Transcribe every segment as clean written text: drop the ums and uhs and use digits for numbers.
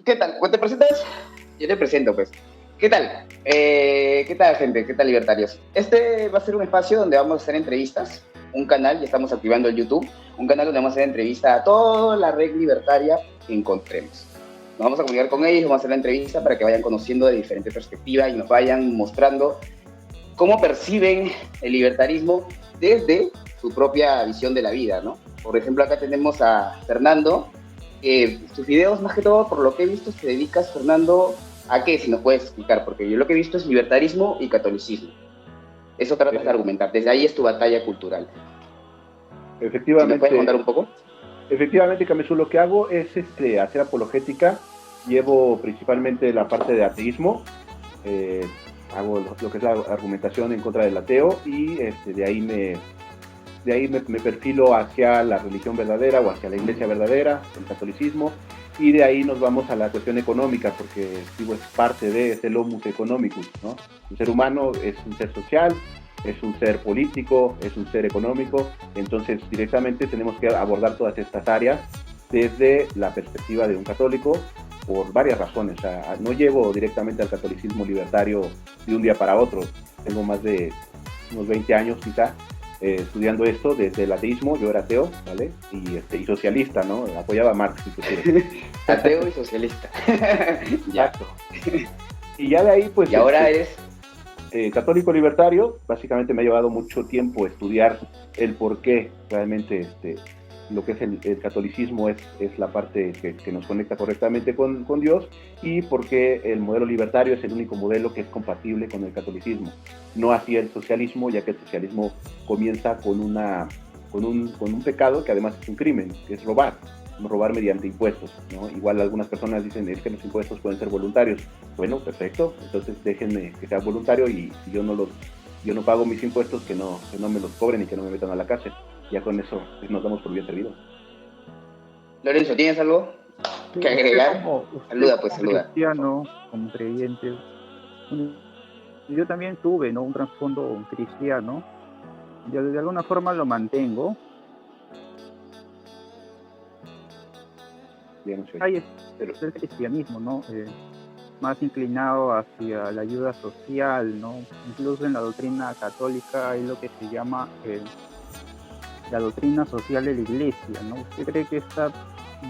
¿Qué tal? ¿Te presentas? Yo te presento, pues. ¿Qué tal? ¿Qué tal, gente? ¿Qué tal, libertarios? Este va a ser un espacio donde vamos a hacer entrevistas, un canal, ya estamos activando el YouTube, un canal donde vamos a hacer entrevistas a toda la red libertaria que encontremos. Nos vamos a comunicar con ellos, vamos a hacer la entrevista para que vayan conociendo de diferentes perspectivas y nos vayan mostrando cómo perciben el libertarismo desde su propia visión de la vida, ¿no? Por ejemplo, acá tenemos a Fernando. Tus videos, más que todo, por lo que he visto, te dedicas, Fernando, ¿a qué? Si nos puedes explicar, porque yo lo que he visto es libertarismo y catolicismo. Eso tratas de argumentar, desde ahí es tu batalla cultural. ¿Si nos puedes contar un poco? Efectivamente, Camisú, lo que hago es hacer apologética. Llevo principalmente la parte de ateísmo, hago lo que es la argumentación en contra del ateo y de ahí me perfilo hacia la religión verdadera o hacia la iglesia verdadera, el catolicismo, y de ahí nos vamos a la cuestión económica, porque digo, es parte de el homus economicus, ¿no? Un ser humano es un ser social, es un ser político, es un ser económico, entonces directamente tenemos que abordar todas estas áreas desde la perspectiva de un católico por varias razones. O sea, no llego directamente al catolicismo libertario de un día para otro, tengo más de unos 20 años quizá, estudiando esto desde el ateísmo. Yo era ateo, ¿vale? Y socialista, ¿no? Apoyaba a Marx, inclusive. Ateo y socialista. Exacto. Y ya de ahí, pues... Y ahora eres... católico libertario. Básicamente me ha llevado mucho tiempo estudiar el por qué realmente lo que es el catolicismo es la parte que nos conecta correctamente con Dios, y porque el modelo libertario es el único modelo que es compatible con el catolicismo. No así el socialismo, ya que el socialismo comienza con un pecado que además es un crimen, que es robar mediante impuestos, ¿no? Igual algunas personas dicen es que los impuestos pueden ser voluntarios. Bueno, perfecto, entonces déjenme que sea voluntario y si yo no pago mis impuestos, que no me los cobren y que no me metan a la cárcel. Ya con eso nos damos por bien servidos. Lorenzo, ¿tienes algo que agregar? Saluda, pues, saluda. Cristiano, como creyente, yo también tuve, ¿no?, un trasfondo cristiano. Yo de alguna forma lo mantengo. Hay el cristianismo, ¿no? Más inclinado hacia la ayuda social, ¿no? Incluso en la doctrina católica hay lo que se llama la doctrina social de la Iglesia, ¿no? ¿Usted cree que esta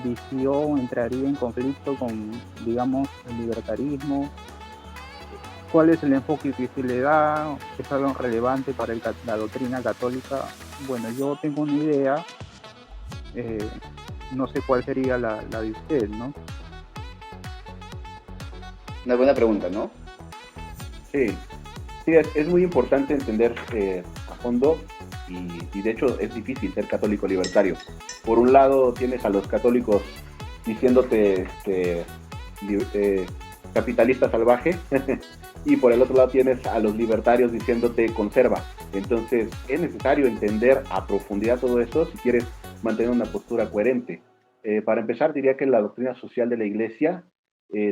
visión entraría en conflicto con, digamos, el libertarismo? ¿Cuál es el enfoque que se le da? ¿Es algo relevante para la doctrina católica? Bueno, yo tengo una idea, no sé cuál sería la de usted, ¿no? Una buena pregunta, ¿no? Sí, es muy importante entender a fondo, y de hecho es difícil ser católico libertario. Por un lado tienes a los católicos diciéndote capitalista salvaje y por el otro lado tienes a los libertarios diciéndote conserva. Entonces es necesario entender a profundidad todo eso si quieres mantener una postura coherente. Para empezar, diría que la doctrina social de la Iglesia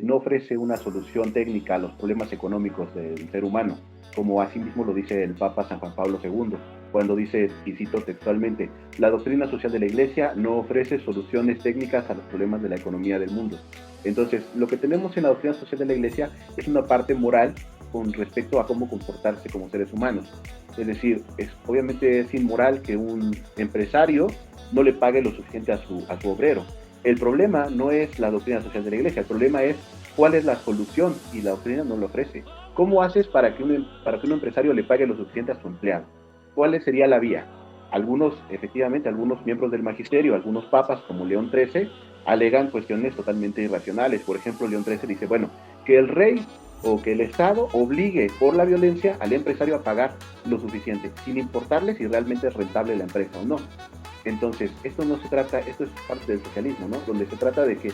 no ofrece una solución técnica a los problemas económicos del ser humano, como así mismo lo dice el Papa San Juan Pablo II, cuando dice, y cito textualmente, la doctrina social de la Iglesia no ofrece soluciones técnicas a los problemas de la economía del mundo. Entonces, lo que tenemos en la doctrina social de la Iglesia es una parte moral con respecto a cómo comportarse como seres humanos. Es decir, obviamente es inmoral que un empresario no le pague lo suficiente a su obrero. El problema no es la doctrina social de la Iglesia, el problema es cuál es la solución, y la doctrina no lo ofrece. ¿Cómo haces para que un empresario le pague lo suficiente a su empleado? ¿Cuál sería la vía? Algunos miembros del magisterio, algunos papas como León XIII, alegan cuestiones totalmente irracionales. Por ejemplo, León XIII dice, bueno, que el rey o que el Estado obligue por la violencia al empresario a pagar lo suficiente, sin importarle si realmente es rentable la empresa o no. Entonces, esto es parte del socialismo, ¿no? Donde se trata de que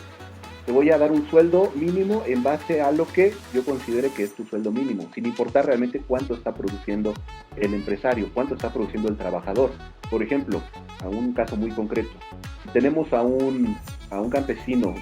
te voy a dar un sueldo mínimo en base a lo que yo considere que es tu sueldo mínimo, sin importar realmente cuánto está produciendo el empresario, cuánto está produciendo el trabajador. Por ejemplo, a un caso muy concreto, si tenemos a un campesino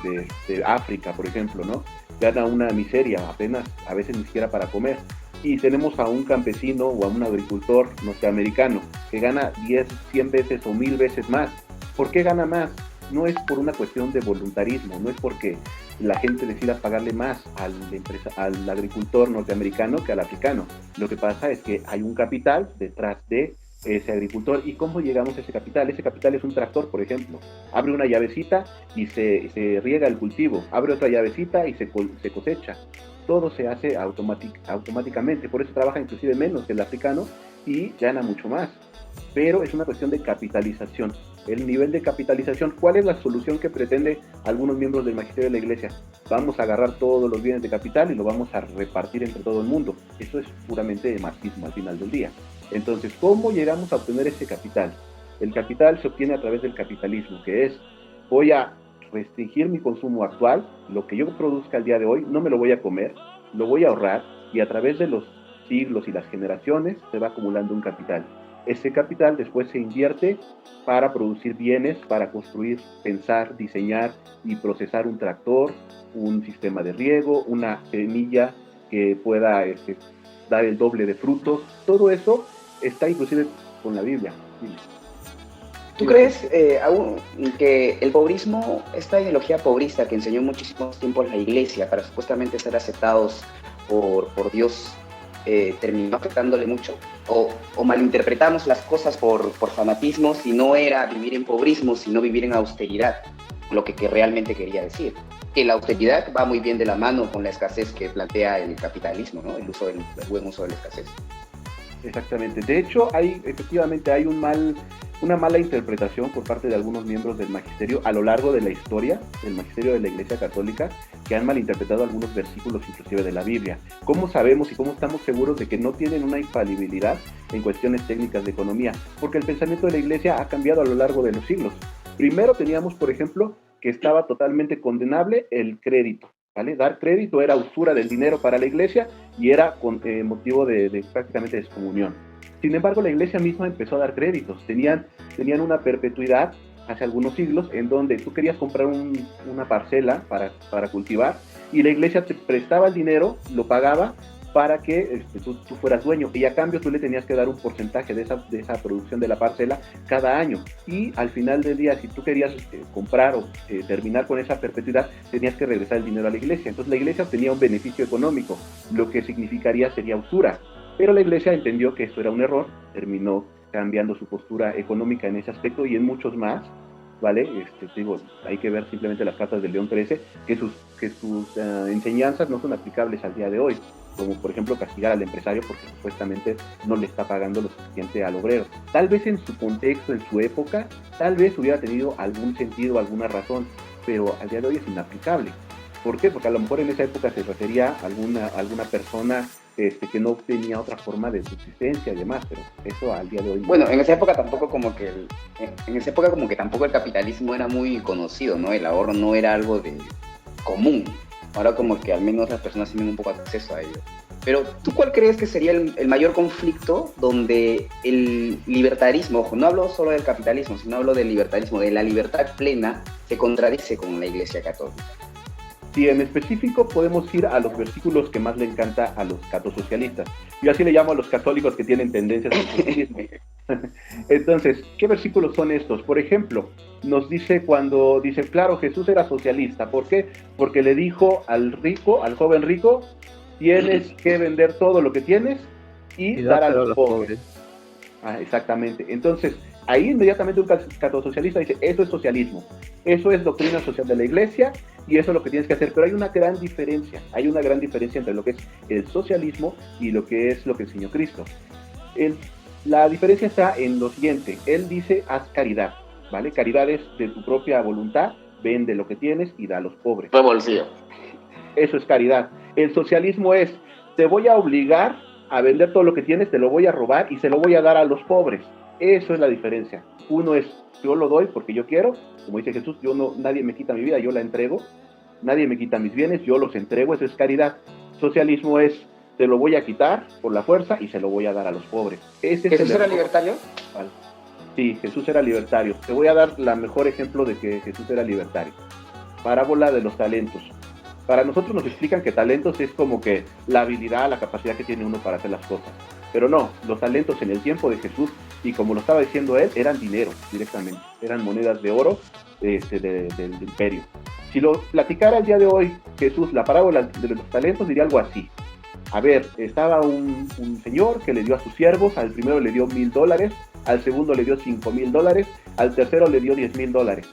de África, por ejemplo, ¿no?, gana una miseria, apenas, a veces ni siquiera para comer, y tenemos a un campesino o a un agricultor norteamericano que gana 10, 100 veces o 1000 veces más. ¿Por qué gana más? No es por una cuestión de voluntarismo, no es porque la gente decida pagarle más al agricultor norteamericano que al africano. Lo que pasa es que hay un capital detrás de ese agricultor. ¿Y cómo llegamos a ese capital? Ese capital es un tractor, por ejemplo. Abre una llavecita y se riega el cultivo. Abre otra llavecita y se cosecha. Todo se hace automáticamente. Por eso trabaja inclusive menos que el africano y gana mucho más. Pero es una cuestión de capitalización. El nivel de capitalización, ¿cuál es la solución que pretende algunos miembros del magisterio de la iglesia? Vamos a agarrar todos los bienes de capital y lo vamos a repartir entre todo el mundo. Eso es puramente marxismo al final del día. Entonces, ¿cómo llegamos a obtener ese capital? El capital se obtiene a través del capitalismo, que es, voy a restringir mi consumo actual, lo que yo produzca el día de hoy, no me lo voy a comer, lo voy a ahorrar, y a través de los siglos y las generaciones se va acumulando un capital. Ese capital después se invierte para producir bienes, para construir, pensar, diseñar y procesar un tractor, un sistema de riego, una semilla que pueda dar el doble de frutos. Todo eso está inclusive con la Biblia. ¿Tú crees aún que el pobrismo, esta ideología pobrista que enseñó muchísimos tiempos la iglesia para supuestamente ser aceptados por Dios, terminó afectándole mucho? ¿O malinterpretamos las cosas por fanatismo, si no era vivir en pobrismo, sino vivir en austeridad, lo que realmente quería decir? Que la austeridad va muy bien de la mano con la escasez que plantea el capitalismo, ¿no? El buen uso de la escasez. Exactamente. De hecho, efectivamente hay una mala interpretación por parte de algunos miembros del magisterio a lo largo de la historia del magisterio de la Iglesia Católica, que han malinterpretado algunos versículos inclusive de la Biblia. ¿Cómo sabemos y cómo estamos seguros de que no tienen una infalibilidad en cuestiones técnicas de economía? Porque el pensamiento de la Iglesia ha cambiado a lo largo de los siglos. Primero teníamos, por ejemplo, que estaba totalmente condenable el crédito, ¿vale? Dar crédito era usura del dinero para la Iglesia y era motivo de prácticamente descomunión. Sin embargo, la Iglesia misma empezó a dar créditos. Tenían una perpetuidad hace algunos siglos en donde tú querías comprar una parcela para cultivar y la Iglesia te prestaba el dinero, lo pagaba para que tú fueras dueño, y a cambio tú le tenías que dar un porcentaje de esa producción de la parcela cada año, y al final del día, si tú querías comprar o terminar con esa perpetuidad, tenías que regresar el dinero a la Iglesia. Entonces la Iglesia obtenía un beneficio económico, lo que significaría sería usura, pero la Iglesia entendió que esto era un error, terminó cambiando su postura económica en ese aspecto y en muchos más, ¿vale? Digo, hay que ver simplemente las cartas del León XIII, que sus enseñanzas no son aplicables al día de hoy, como por ejemplo castigar al empresario porque supuestamente no le está pagando lo suficiente al obrero. Tal vez en su contexto, en su época, tal vez hubiera tenido algún sentido, alguna razón, pero al día de hoy es inaplicable. ¿Por qué? Porque a lo mejor en esa época se refería a alguna persona que no tenía otra forma de subsistencia y demás, pero eso al día de hoy... Bueno, en esa época tampoco como que tampoco el capitalismo era muy conocido, ¿no? El ahorro no era algo de común. Ahora como que al menos las personas tienen un poco de acceso a ello. Pero ¿tú cuál crees que sería el mayor conflicto donde el libertarismo, ojo, no hablo solo del capitalismo, sino hablo del libertarismo, de la libertad plena, se contradice con la Iglesia Católica? Sí, en específico podemos ir a los versículos que más le encanta a los catosocialistas. Yo así le llamo a los católicos que tienen tendencias al socialismo. Entonces, ¿qué versículos son estos? Por ejemplo, nos dice cuando dice, claro, Jesús era socialista. ¿Por qué? Porque le dijo al joven rico, tienes que vender todo lo que tienes y dar a los pobres. Exactamente. Entonces, ahí inmediatamente un catosocialista dice, eso es socialismo, eso es doctrina social de la Iglesia y eso es lo que tienes que hacer. Pero hay una gran diferencia entre lo que es el socialismo y lo que es lo que enseñó Cristo. La diferencia está en lo siguiente: él dice, haz caridad, ¿vale? Caridad es de tu propia voluntad, vende lo que tienes y da a los pobres. Tu bolsillo. Eso es caridad. El socialismo es, te voy a obligar a vender todo lo que tienes, te lo voy a robar y se lo voy a dar a los pobres. Eso es la diferencia. Uno es, yo lo doy porque yo quiero, como dice Jesús, nadie me quita mi vida, yo la entrego, nadie me quita mis bienes, yo los entrego, eso es caridad. Socialismo es, te lo voy a quitar por la fuerza y se lo voy a dar a los pobres. ¿Jesús era libertario? Sí, Jesús era libertario. Te voy a dar el mejor ejemplo de que Jesús era libertario. Parábola de los talentos. Para nosotros nos explican que talentos es como que la habilidad, la capacidad que tiene uno para hacer las cosas. Pero no, los talentos en el tiempo de Jesús, y como lo estaba diciendo él, eran dinero directamente. Eran monedas de oro del imperio. Si lo platicara el día de hoy Jesús, la parábola de los talentos, diría algo así. A ver, estaba un señor que le dio a sus siervos, al primero le dio $1,000, al segundo le dio $5,000, al tercero le dio $10,000.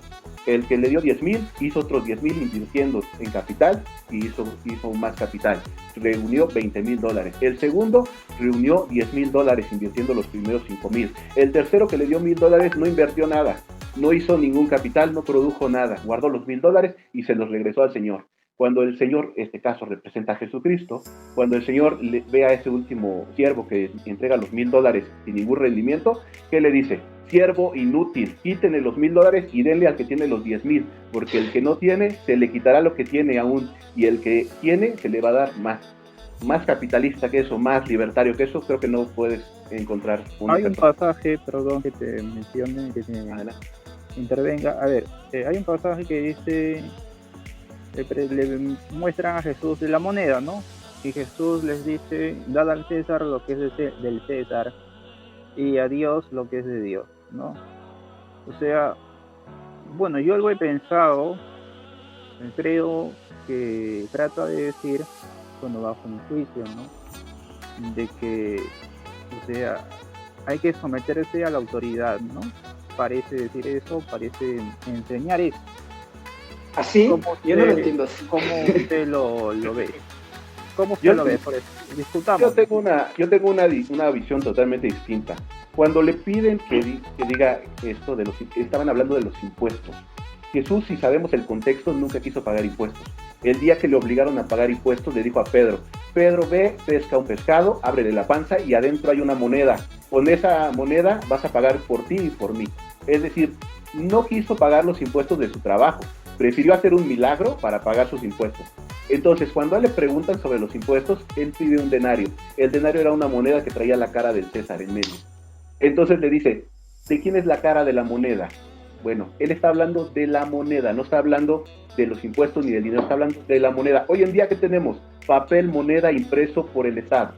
El que le dio 10,000 hizo otros 10,000 invirtiendo en capital y hizo más capital. Reunió $20,000. El segundo reunió $10,000 invirtiendo los primeros 5,000. El tercero que le dio $1,000 no invirtió nada, no hizo ningún capital, no produjo nada, guardó los $1,000 y se los regresó al Señor. Cuando el Señor, este caso representa a Jesucristo, cuando el Señor ve a ese último siervo que entrega los $1,000 sin ningún rendimiento, ¿qué le dice? Siervo inútil, quítenle los $1,000 y denle al que tiene los 10,000, porque el que no tiene, se le quitará lo que tiene aún, y el que tiene, se le va a dar más. Más capitalista que eso, más libertario que eso, creo que no puedes encontrar una Hay un persona. pasaje, perdón que te mencione, que te intervenga. A ver, hay un pasaje que dice, le muestran a Jesús la moneda, ¿no? Y Jesús les dice, dad al César lo que es del César y a Dios lo que es de Dios, ¿no? O sea, bueno, yo algo he pensado, creo que trata de decir, cuando bajo un juicio, ¿no? De que, o sea, hay que someterse a la autoridad, ¿no? Parece decir eso, parece enseñar eso. ¿Así? Yo no lo Usted- entiendo así. ¿Cómo usted lo ve? ¿Cómo usted Yo lo te- ve? Por eso, discutamos. Yo tengo una visión totalmente distinta. Cuando le piden que diga esto de estaban hablando de los impuestos. Jesús, si sabemos el contexto, nunca quiso pagar impuestos. El día que le obligaron a pagar impuestos, le dijo a Pedro, ve, pesca un pescado, ábrele la panza y adentro hay una moneda. Con esa moneda vas a pagar por ti y por mí. Es decir, no quiso pagar los impuestos de su trabajo. Prefirió hacer un milagro para pagar sus impuestos. Entonces, cuando a él le preguntan sobre los impuestos, él pide un denario. El denario era una moneda que traía la cara del César en medio. Entonces le dice, ¿de quién es la cara de la moneda? Bueno, él está hablando de la moneda, no está hablando de los impuestos ni del dinero, está hablando de la moneda. Hoy en día, ¿qué tenemos? Papel, moneda impreso por el Estado.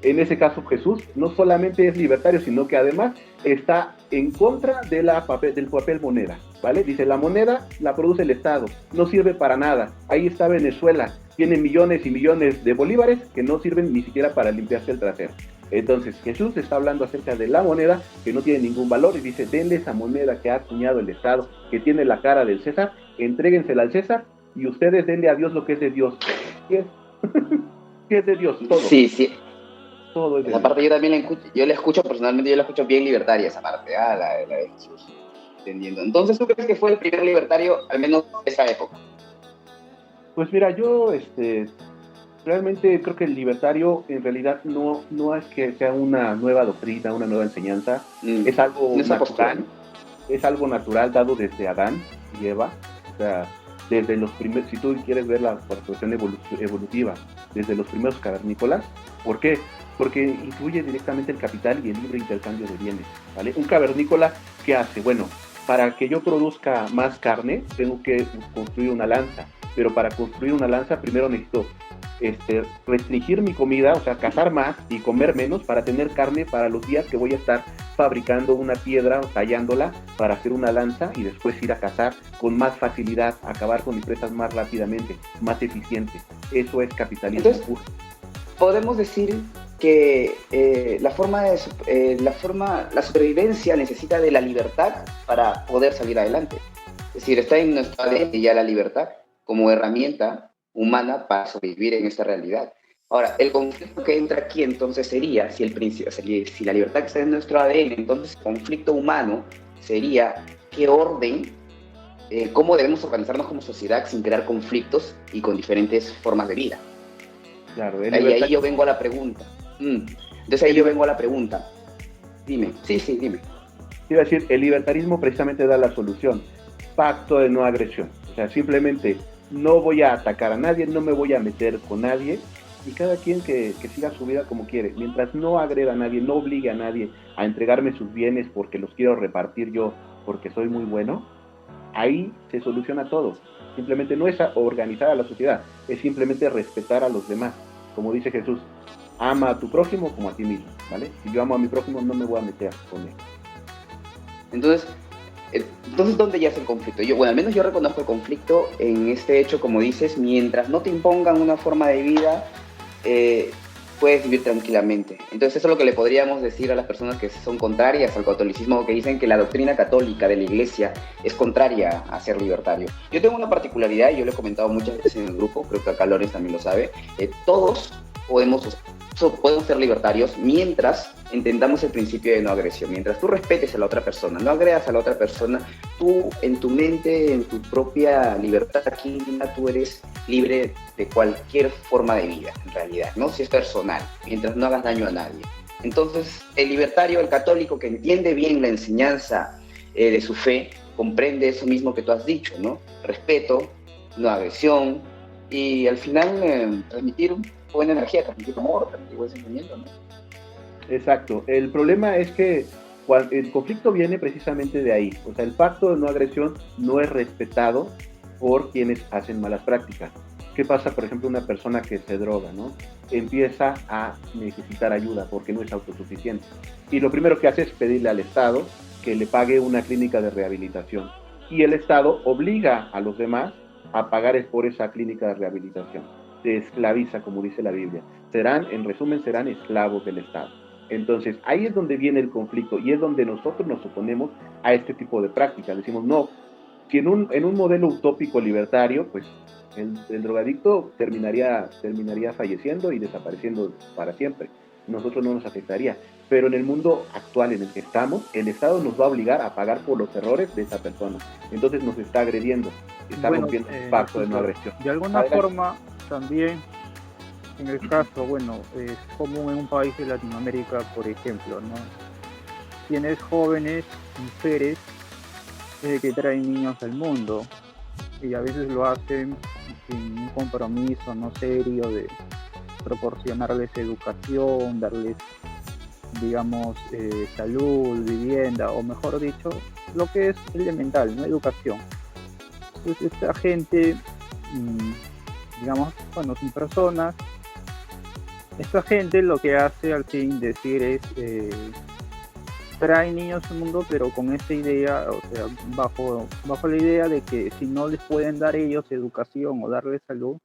En ese caso, Jesús no solamente es libertario, sino que además está en contra de del papel moneda, ¿vale? Dice, la moneda la produce el Estado, no sirve para nada. Ahí está Venezuela, tiene millones y millones de bolívares que no sirven ni siquiera para limpiarse el trasero. Entonces Jesús está hablando acerca de la moneda que no tiene ningún valor y dice, denle esa moneda que ha acuñado el Estado, que tiene la cara del César, entréguensela al César y ustedes denle a Dios lo que es de Dios. ¿Qué es? ¿Qué es de Dios? Todo. Sí, sí. Todo es de Esa Dios. parte yo también la escucho personalmente, yo la escucho bien libertaria esa parte, la de Jesús. Entendiendo. Entonces, ¿tú crees que fue el primer libertario, al menos de esa época? Pues mira, yo realmente creo que el libertario en realidad no es que sea una nueva doctrina, una nueva enseñanza, es algo Esa postura, natural, es algo natural dado desde Adán y Eva, o sea, desde los primeros, si tú quieres ver la cuestión evolutiva, desde los primeros cavernícolas. ¿Por qué? Porque incluye directamente el capital y el libre intercambio de bienes, ¿vale? Un cavernícola, ¿qué hace? Bueno, para que yo produzca más carne, tengo que construir una lanza, pero para construir una lanza primero necesito restringir mi comida, o sea, cazar más y comer menos para tener carne para los días que voy a estar fabricando una piedra o tallándola para hacer una lanza y después ir a cazar con más facilidad, acabar con mis presas más rápidamente, más eficiente. Eso es capitalismo. Entonces, podemos decir que la supervivencia necesita de la libertad para poder salir adelante. Es decir, está en nuestro ADN ya la libertad como herramienta humana para sobrevivir en esta realidad. Ahora, el conflicto que entra aquí entonces sería, si la libertad está en nuestro ADN, entonces el conflicto humano sería qué orden, cómo debemos organizarnos como sociedad sin crear conflictos y con diferentes formas de vida. Claro, Ahí yo vengo a la pregunta. Entonces ahí yo vengo a la pregunta. Dime, dime. Iba a decir, el libertarismo precisamente da la solución. Pacto de no agresión. O sea, simplemente no voy a atacar a nadie, no me voy a meter con nadie, y cada quien que siga su vida como quiere. Mientras no agreda a nadie, no obligue a nadie a entregarme sus bienes porque los quiero repartir yo, porque soy muy bueno, ahí se soluciona todo. Simplemente no es organizar a la sociedad, es simplemente respetar a los demás. Como dice Jesús, ama a tu prójimo como a ti mismo, ¿vale? Si yo amo a mi prójimo, no me voy a meter con él. Entonces, Entonces, ¿dónde yace el conflicto? Bueno, al menos yo reconozco el conflicto en este hecho, como dices, mientras no te impongan una forma de vida, puedes vivir tranquilamente. Entonces, eso es lo que le podríamos decir a las personas que son contrarias al catolicismo, que dicen que la doctrina católica de la Iglesia es contraria a ser libertario. Yo tengo una particularidad, y yo lo he comentado muchas veces en el grupo, creo que acá Lorenz también lo sabe, todos podemos ser libertarios mientras entendamos el principio de no agresión. Mientras tú respetes a la otra persona, no agredas a la otra persona, tú en tu mente, en tu propia libertad aquí, tú eres libre de cualquier forma de vida, en realidad, ¿no? Si es personal, mientras no hagas daño a nadie. Entonces, el libertario, el católico que entiende bien la enseñanza de su fe, comprende eso mismo que tú has dicho, ¿no? Respeto, no agresión, y al final transmitir buena energía, transmitir amor, transmitir buen sentimiento, ¿no? Exacto. El problema es que el conflicto viene precisamente de ahí. O sea, el pacto de no agresión no es respetado por quienes hacen malas prácticas. ¿Qué pasa, por ejemplo, una persona que se droga, ¿no? Empieza a necesitar ayuda porque no es autosuficiente. Y lo primero que hace es pedirle al Estado que le pague una clínica de rehabilitación. Y el Estado obliga a los demás a pagar por esa clínica de rehabilitación. Se esclaviza, como dice la Biblia. En resumen, serán esclavos del Estado. Entonces, ahí es donde viene el conflicto y es donde nosotros nos oponemos a este tipo de prácticas. Decimos, no, si en un modelo utópico libertario, pues el drogadicto terminaría falleciendo y desapareciendo para siempre. Nosotros no nos afectaría. Pero en el mundo actual en el que estamos, el Estado nos va a obligar a pagar por los errores de esa persona. Entonces nos está agrediendo, está rompiendo el pacto de no agresión. De alguna forma, también, en el caso, bueno, es común en un país de Latinoamérica, por ejemplo, ¿no? Tienes jóvenes, mujeres, que traen niños al mundo y a veces lo hacen sin un compromiso no serio de proporcionarles educación, darles, digamos, salud, vivienda, o mejor dicho, lo que es elemental, ¿no? Educación. Entonces esta gente, digamos, bueno, son personas. Esta gente lo que hace al fin decir es trae niños al mundo, pero con esta idea, o sea, bajo la idea de que si no les pueden dar ellos educación o darles salud,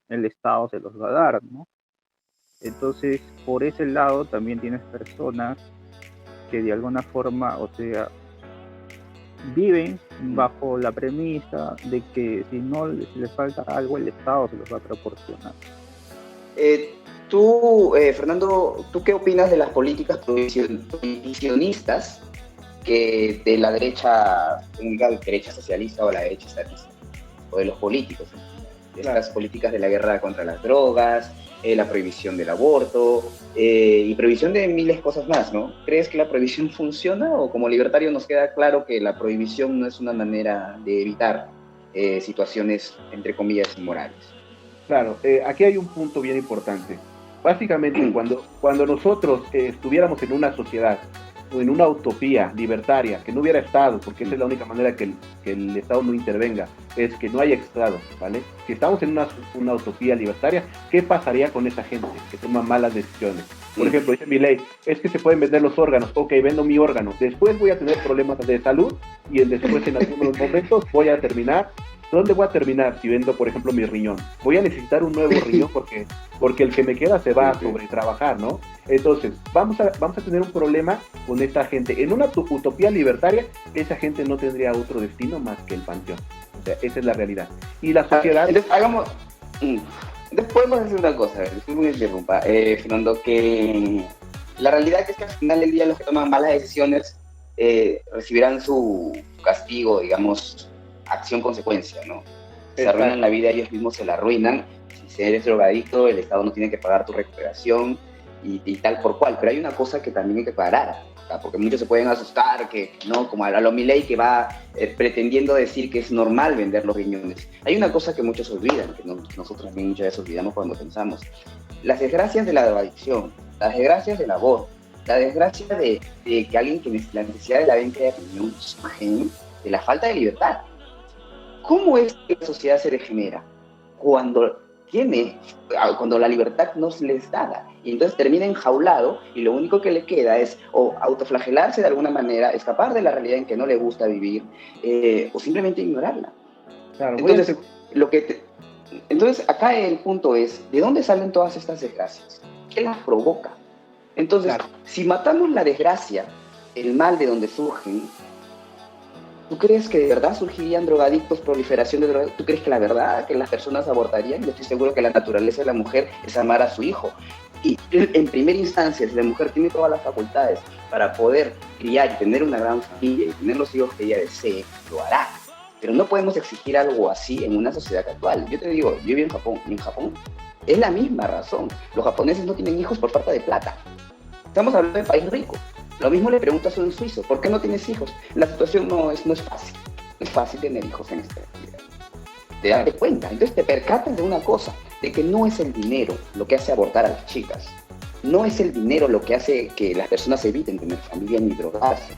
el Estado se los va a dar, ¿no? Entonces, por ese lado también tienes personas que de alguna forma, o sea, viven bajo la premisa de que si no les falta algo, el Estado se los va a proporcionar. Tú, Fernando, ¿tú qué opinas de las políticas prohibicionistas que de la derecha, derecha socialista o la derecha estatista, o de los políticos? Estas políticas de la guerra contra las drogas, la prohibición del aborto y prohibición de miles de cosas más, ¿no? ¿Crees que la prohibición funciona o como libertario nos queda claro que la prohibición no es una manera de evitar situaciones, entre comillas, inmorales? Claro, aquí hay un punto bien importante. Básicamente, cuando nosotros estuviéramos en una sociedad o en una utopía libertaria, que no hubiera Estado, porque esa es la única manera que el Estado no intervenga, es que no haya Estado, ¿vale? Si estamos en una utopía libertaria, ¿qué pasaría con esa gente que toma malas decisiones? Por ejemplo, dice Milei, es que se pueden vender los órganos. Ok, vendo mi órgano. Después voy a tener problemas de salud y después en algunos momentos voy a terminar. ¿Dónde voy a terminar si vendo, por ejemplo, mi riñón? Voy a necesitar un nuevo riñón porque el que me queda se va a sobretrabajar, ¿no? Entonces, vamos a tener un problema con esta gente. En una utopía libertaria, esa gente no tendría otro destino más que el panteón. O sea, esa es la realidad. Y la sociedad... Entonces podemos decir una cosa, disculpe que interrumpa, Fernando, que la realidad es que al final del día los que toman malas decisiones recibirán su castigo, digamos, acción-consecuencia, ¿no? Se arruinan la vida, ellos mismos se la arruinan. Si eres drogadicto, el Estado no tiene que pagar tu recuperación y tal por cual. Pero hay una cosa que también hay que parar, porque muchos se pueden asustar, que no, como a lo Milei que va pretendiendo decir que es normal vender los riñones. Hay una cosa que muchos olvidan, que nosotros también muchas veces olvidamos cuando pensamos. Las desgracias de la drogadicción, las desgracias del aborto, la desgracia de que alguien que la necesidad de la venta de riñón surgen de la falta de libertad. ¿Cómo es que la sociedad se degenera? Cuando cuando la libertad no les dada, y entonces termina enjaulado y lo único que le queda es o autoflagelarse de alguna manera, escapar de la realidad en que no le gusta vivir, o simplemente ignorarla. Claro, Entonces acá el punto es, ¿de dónde salen todas estas desgracias? ¿Qué las provoca? Entonces, claro. Si matamos la desgracia, el mal de donde surgen, ¿tú crees que de verdad surgirían drogadictos, proliferación de drogas? ¿Tú crees que la verdad que las personas abortarían? Yo estoy seguro que la naturaleza de la mujer es amar a su hijo. Y en primera instancia, si la mujer tiene todas las facultades para poder criar y tener una gran familia y tener los hijos que ella desee, lo hará. Pero no podemos exigir algo así en una sociedad actual. Yo te digo, yo vivo en Japón, y en Japón es la misma razón. Los japoneses no tienen hijos por falta de plata. Estamos hablando de país rico. Lo mismo le preguntas a un suizo, ¿por qué no tienes hijos? La situación no es fácil. No es fácil tener hijos en esta actividad. Te das cuenta. Entonces te percatas de una cosa, de que no es el dinero lo que hace abortar a las chicas. No es el dinero lo que hace que las personas eviten tener familia ni drogarse.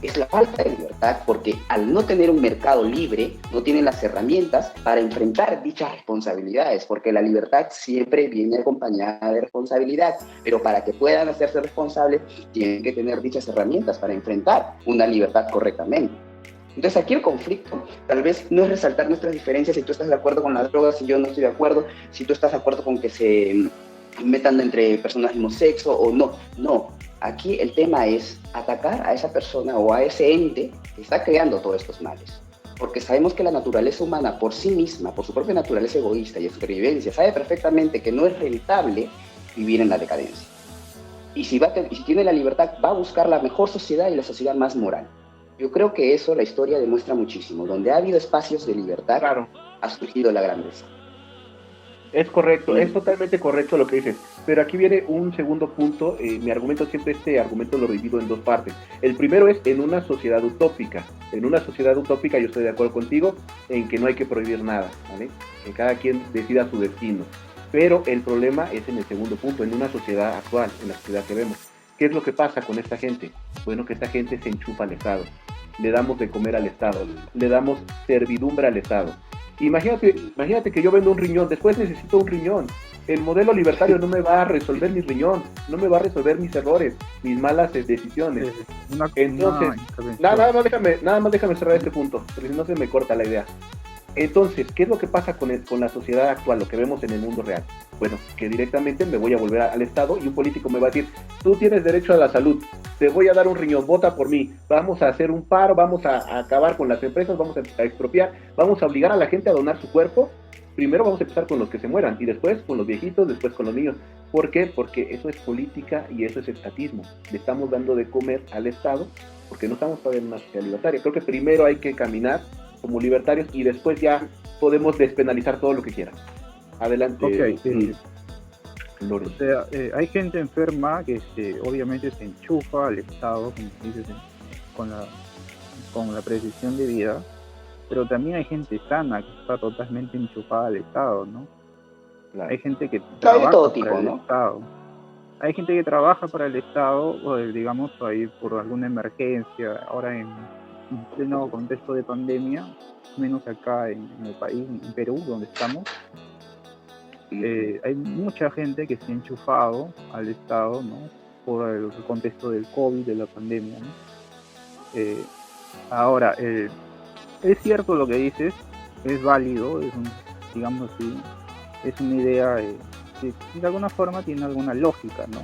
Es la falta de libertad, porque al no tener un mercado libre, no tienen las herramientas para enfrentar dichas responsabilidades, porque la libertad siempre viene acompañada de responsabilidad, pero para que puedan hacerse responsables, tienen que tener dichas herramientas para enfrentar una libertad correctamente. Entonces aquí el conflicto tal vez no es resaltar nuestras diferencias, si tú estás de acuerdo con las drogas, si yo no estoy de acuerdo, si tú estás de acuerdo con que se metan entre personas del mismo sexo o no. No, aquí el tema es atacar a esa persona o a ese ente que está creando todos estos males. Porque sabemos que la naturaleza humana por sí misma, por su propia naturaleza egoísta y de supervivencia, sabe perfectamente que no es rentable vivir en la decadencia. Y si tiene la libertad, va a buscar la mejor sociedad y la sociedad más moral. Yo creo que eso la historia demuestra muchísimo. Donde ha habido espacios de libertad, claro, ha surgido la grandeza. Es correcto, es totalmente correcto lo que dices, pero aquí viene un segundo punto. Mi argumento siempre, este argumento lo divido en dos partes. El primero es en una sociedad utópica. En una sociedad utópica yo estoy de acuerdo contigo en que no hay que prohibir nada, ¿vale? Que cada quien decida su destino. Pero el problema es en el segundo punto, en una sociedad actual, en la sociedad que vemos. ¿Qué es lo que pasa con esta gente? Bueno, que esta gente se enchufa al Estado. Le damos de comer al Estado, le damos servidumbre al Estado. Imagínate que yo vendo un riñón, después necesito un riñón. El modelo libertario no me va a resolver mi riñón, no me va a resolver mis errores, mis malas decisiones. Entonces, nada más déjame cerrar este punto, porque si no se me corta la idea. Entonces, ¿qué es lo que pasa con la sociedad actual, lo que vemos en el mundo real? Bueno, que directamente me voy a volver al Estado y un político me va a decir, tú tienes derecho a la salud, te voy a dar un riñón, vota por mí, vamos a hacer un paro, vamos a acabar con las empresas, vamos a expropiar, vamos a obligar a la gente a donar su cuerpo. Primero vamos a empezar con los que se mueran y después con los viejitos, después con los niños. ¿Por qué? Porque eso es política y eso es estatismo. Le estamos dando de comer al Estado porque no estamos todavía en una sociedad libertaria. Creo que primero hay que caminar como libertarios y después ya podemos despenalizar todo lo que quieran. Adelante. Okay, sí. O sea, hay gente enferma que obviamente se enchufa al Estado, como dices, con la precisión de vida, pero también hay gente sana que está totalmente enchufada al Estado, ¿no? Claro. Hay gente que trabaja todo tipo, para el Estado. Hay gente que trabaja para el Estado, o digamos, ahí por alguna emergencia, ahora en pleno contexto de pandemia, menos acá en el país, en Perú, donde estamos, hay mucha gente que se ha enchufado al Estado, ¿no? Por el contexto del COVID, de la pandemia, ¿no? Ahora, es cierto lo que dices, es válido, digamos así, es una idea que de alguna forma tiene alguna lógica, ¿no?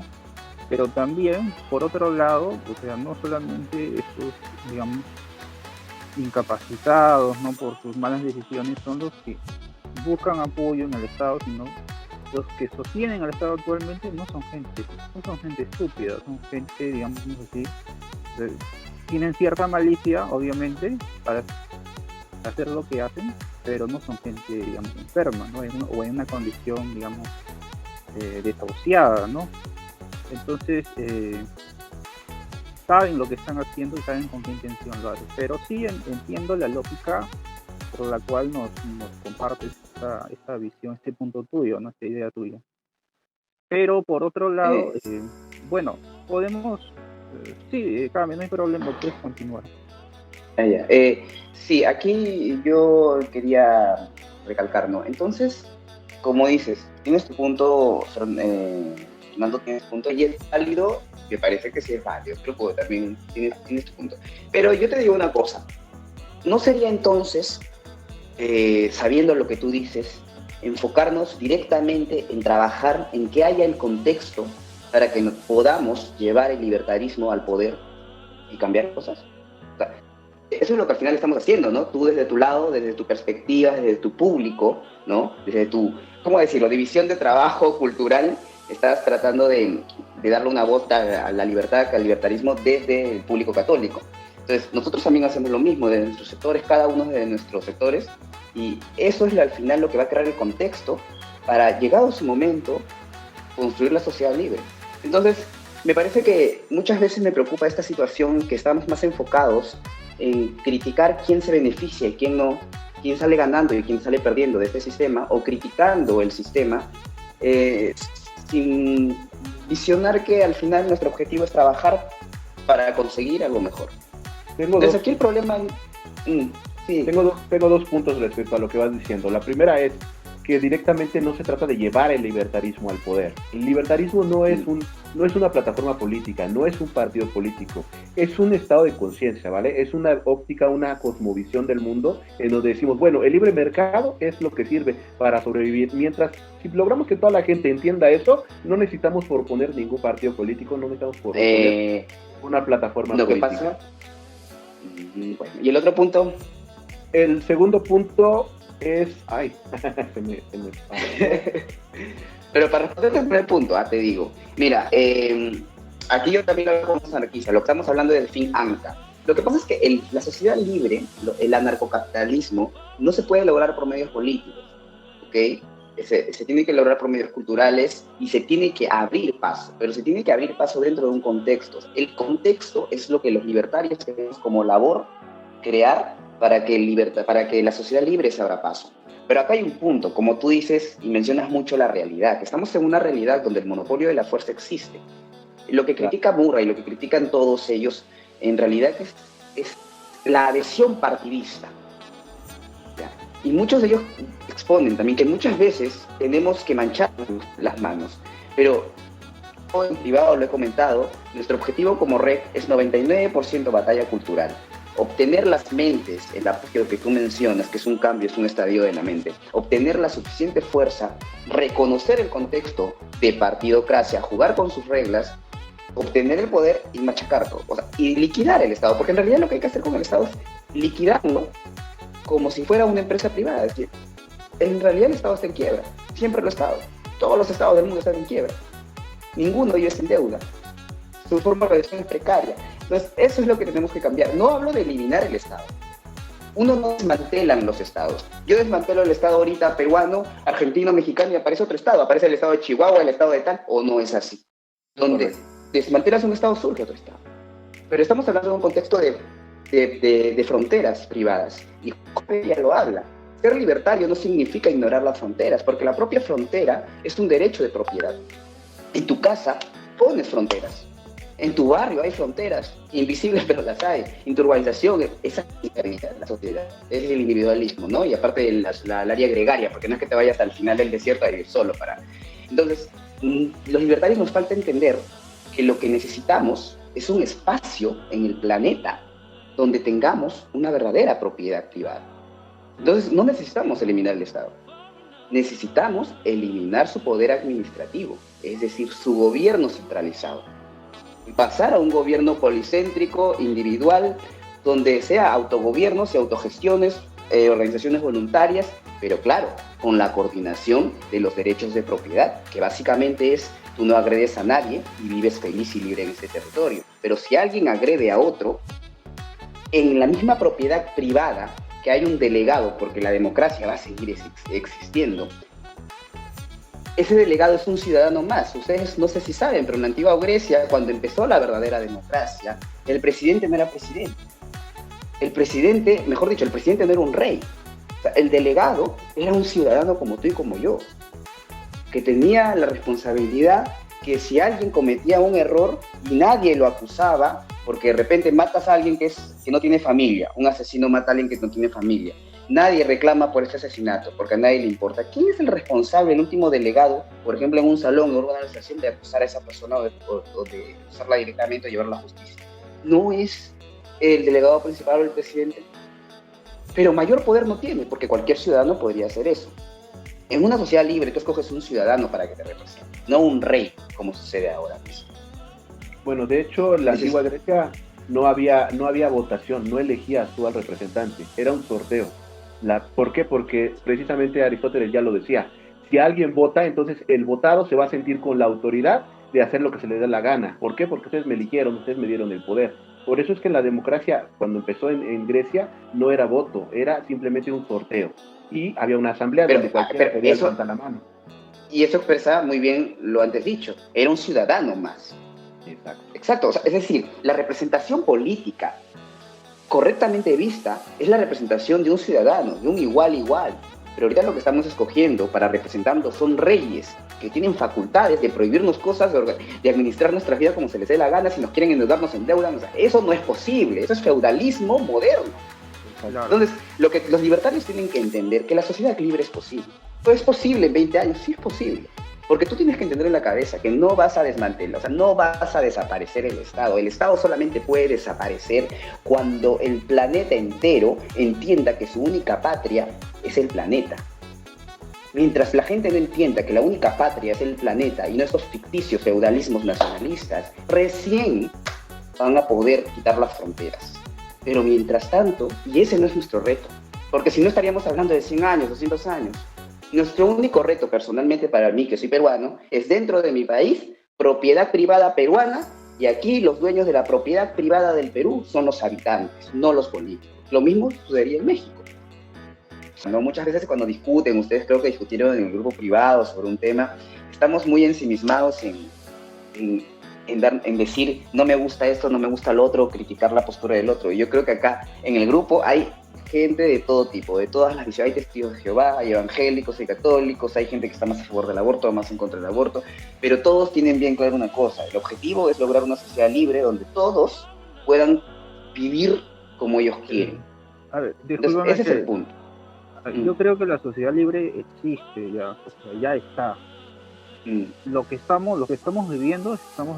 Pero también, por otro lado, o sea, no solamente estos, digamos, incapacitados, ¿no? Por sus malas decisiones son los que buscan apoyo en el Estado, sino los que sostienen al Estado actualmente no son gente estúpida, son gente, digamos así, tienen cierta malicia, obviamente, para hacer lo que hacen, pero no son gente, digamos, enferma, ¿no? O en una condición, digamos, desahuciada, ¿no? Entonces, saben lo que están haciendo y saben con qué intención lo hacen. Pero sí entiendo la lógica por la cual nos compartes esta visión, este punto tuyo, ¿no? Esta idea tuya. Pero por otro lado, bueno, podemos, sí, Carmen, no hay problema, puedes continuar. Sí, aquí yo quería recalcar, ¿no? Entonces, como dices, tienes tu punto, Fernando, tienes tu punto, y es válido, me parece que sí es válido, pero también tienes tu punto. Pero yo te digo una cosa, ¿no sería entonces, sabiendo lo que tú dices, enfocarnos directamente en trabajar en que haya el contexto para que podamos llevar el libertarismo al poder y cambiar cosas? O sea, eso es lo que al final estamos haciendo, ¿no? Tú desde tu lado, desde tu perspectiva, desde tu público, ¿no? Desde tu, ¿cómo decirlo?, división de trabajo cultural, estás tratando de darle una voz a la libertad, al libertarismo desde el público católico. Entonces, nosotros también hacemos lo mismo desde nuestros sectores, cada uno de nuestros sectores, y eso es al final lo que va a crear el contexto para, llegado su momento, construir la sociedad libre. Entonces, me parece que muchas veces me preocupa esta situación, que estamos más enfocados en criticar quién se beneficia y quién no, quién sale ganando y quién sale perdiendo de este sistema, o criticando el sistema, sin visionar que al final nuestro objetivo es trabajar para conseguir algo mejor. Entonces aquí el problema... sí. Tengo dos puntos respecto a lo que vas diciendo. La primera es que directamente no se trata de llevar el libertarismo al poder. El libertarismo no es una plataforma política, no es un partido político, es un estado de conciencia, ¿vale? Es una óptica, una cosmovisión del mundo en donde decimos, bueno, el libre mercado es lo que sirve para sobrevivir. Mientras, si logramos que toda la gente entienda eso, no necesitamos proponer ningún partido político, no necesitamos proponer una plataforma política. ¿Qué pasa? Bueno, ¿y el otro punto? El segundo punto es... Ay, se me Pero para responder el primer punto, te digo, mira, aquí yo también lo hago como anarquista, lo que estamos hablando es del fin ANCA. Lo que pasa es que la sociedad libre, el anarcocapitalismo, no se puede lograr por medios políticos, ¿ok? Se tiene que lograr por medios culturales y se tiene que abrir paso, pero se tiene que abrir paso dentro de un contexto. El contexto es lo que los libertarios tenemos como labor crear para que la sociedad libre se abra paso. Pero acá hay un punto, como tú dices y mencionas mucho la realidad, que estamos en una realidad donde el monopolio de la fuerza existe. Lo que critica Murray y lo que critican todos ellos, en realidad es la adhesión partidista. ¿Ya? Y muchos de ellos exponen también que muchas veces tenemos que manchar las manos, pero en privado lo he comentado, nuestro objetivo como red es 99% batalla cultural. Obtener las mentes, el apoyo que tú mencionas, que es un cambio, es un estadio de la mente, obtener la suficiente fuerza, reconocer el contexto de partidocracia, jugar con sus reglas, obtener el poder y machacarlo, o sea, y liquidar el Estado, porque en realidad lo que hay que hacer con el Estado es liquidarlo como si fuera una empresa privada. Es decir, en realidad el Estado está en quiebra, siempre lo ha estado, todos los estados del mundo están en quiebra, ninguno de ellos es en deuda, su forma de relación es precaria. Entonces, eso es lo que tenemos que cambiar. No hablo de eliminar el Estado. Uno no desmantela los estados. Yo desmantelo el Estado ahorita peruano, argentino, mexicano y aparece otro Estado. Aparece el Estado de Chihuahua, el Estado de tal, o no es así. Donde desmantelas un Estado, surge otro Estado. Pero estamos hablando de un contexto de fronteras privadas. Y ya lo habla. Ser libertario no significa ignorar las fronteras, porque la propia frontera es un derecho de propiedad. En tu casa pones fronteras. En tu barrio hay fronteras, invisibles pero las hay. En tu urbanización, esa es la sociedad, es el individualismo, ¿no? Y aparte de la área gregaria, porque no es que te vayas al final del desierto a vivir solo para... Entonces, los libertarios nos falta entender que lo que necesitamos es un espacio en el planeta donde tengamos una verdadera propiedad privada. Entonces, no necesitamos eliminar el Estado. Necesitamos eliminar su poder administrativo, es decir, su gobierno centralizado. Pasar a un gobierno policéntrico, individual, donde sea autogobiernos y autogestiones, organizaciones voluntarias, pero claro, con la coordinación de los derechos de propiedad, que básicamente es, tú no agredes a nadie y vives feliz y libre en ese territorio. Pero si alguien agrede a otro, en la misma propiedad privada, que hay un delegado, porque la democracia va a seguir existiendo, ese delegado es un ciudadano más. Ustedes no sé si saben, pero en la antigua Grecia, cuando empezó la verdadera democracia, el presidente no era presidente. El presidente, mejor dicho, el presidente no era un rey. O sea, el delegado era un ciudadano como tú y como yo, que tenía la responsabilidad que si alguien cometía un error y nadie lo acusaba, porque de repente matas a alguien que no tiene familia, un asesino mata a alguien que no tiene familia, Nadie reclama por este asesinato, porque a nadie le importa. ¿Quién es el responsable, el último delegado, por ejemplo, en un salón, en una organización, de acusar a esa persona o de acusarla directamente o llevarla a la justicia? No es el delegado principal o el presidente, pero mayor poder no tiene, porque cualquier ciudadano podría hacer eso. En una sociedad libre, tú escoges un ciudadano para que te represente, no un rey, como sucede ahora mismo. Bueno, de hecho, en la antigua Grecia no había votación, no elegías tú al representante, era un sorteo. ¿Por qué? Porque precisamente Aristóteles ya lo decía, si alguien vota, entonces el votado se va a sentir con la autoridad de hacer lo que se le dé la gana. ¿Por qué? Porque ustedes me eligieron, ustedes me dieron el poder. Por eso es que la democracia, cuando empezó en Grecia, no era voto, era simplemente un sorteo. Y había una asamblea donde cualquiera podía levantar la mano. Y eso expresa muy bien lo antes dicho, era un ciudadano más. Exacto. O sea, es decir, la representación política correctamente vista es la representación de un ciudadano, de un igual. Pero ahorita lo que estamos escogiendo para representarnos son reyes que tienen facultades de prohibirnos cosas, de administrar nuestras vidas como se les dé la gana. Si nos quieren endeudarnos, endeudan. O sea, eso no es posible, eso es feudalismo moderno. Entonces, lo que los libertarios tienen que entender, que la sociedad libre es posible. ¿No es posible en 20 años? Sí es posible. Porque tú tienes que entender en la cabeza que no vas a desmantelar, o sea, no vas a desaparecer el Estado. El Estado solamente puede desaparecer cuando el planeta entero entienda que su única patria es el planeta. Mientras la gente no entienda que la única patria es el planeta y no esos ficticios feudalismos nacionalistas, recién van a poder quitar las fronteras. Pero mientras tanto, y ese no es nuestro reto, porque si no estaríamos hablando de 100 años, 200 años. Nuestro único reto, personalmente para mí, que soy peruano, es dentro de mi país, propiedad privada peruana, y aquí los dueños de la propiedad privada del Perú son los habitantes, no los políticos. Lo mismo sucedería en México. ¿No? Muchas veces cuando discuten, ustedes creo que discutieron en el grupo privado sobre un tema, estamos muy ensimismados en decir, no me gusta esto, no me gusta lo otro, criticar la postura del otro. Y yo creo que acá en el grupo hay gente de todo tipo, de todas las visiones. Hay testigos de Jehová, hay evangélicos, hay católicos, hay gente que está más a favor del aborto, más en contra del aborto, pero todos tienen bien claro una cosa: el objetivo es lograr una sociedad libre donde todos puedan vivir como ellos quieren. A ver, entonces, ese es el punto. Yo creo que la sociedad libre existe ya, o sea, ya está. Lo que estamos viviendo, estamos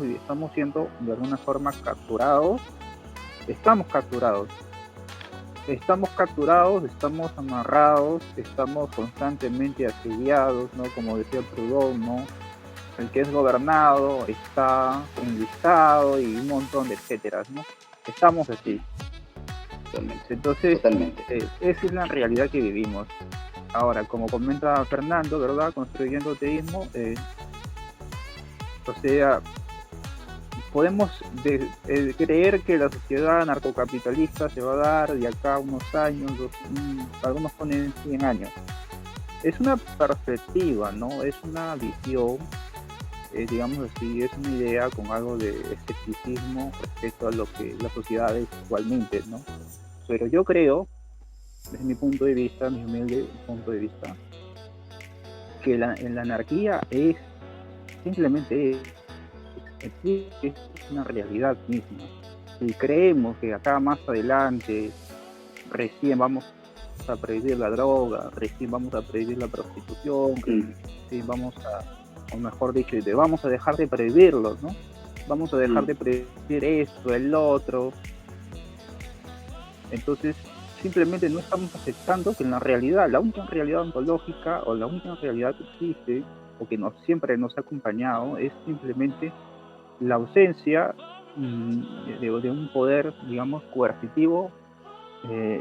siendo de alguna forma capturados. Estamos capturados, estamos amarrados, estamos constantemente asediados, ¿no? Como decía Proudhon, ¿no? El que es gobernado está enlistado y un montón de etcéteras, ¿no? Estamos así. Entonces, esa es la realidad que vivimos. Ahora, como comenta Fernando, ¿verdad? Construyendo teísmo, o sea, podemos creer que la sociedad narcocapitalista se va a dar de acá a unos años, algunos ponen 100 años. Es una perspectiva, ¿no? Es una visión, digamos así, es una idea con algo de escepticismo respecto a lo que la sociedad es actualmente, ¿no? Pero yo creo, desde mi punto de vista, mi humilde punto de vista, que la anarquía es simplemente es una realidad misma. Si creemos que acá más adelante recién vamos a prohibir la droga, recién vamos a prohibir la prostitución, recién vamos a, o mejor dicho, vamos a dejar de prohibirlo, ¿no? Vamos a dejar de prohibir esto, el otro. Entonces, simplemente no estamos aceptando que en la realidad, la única realidad ontológica o la única realidad que existe o que siempre nos ha acompañado es simplemente la ausencia de un poder, digamos, coercitivo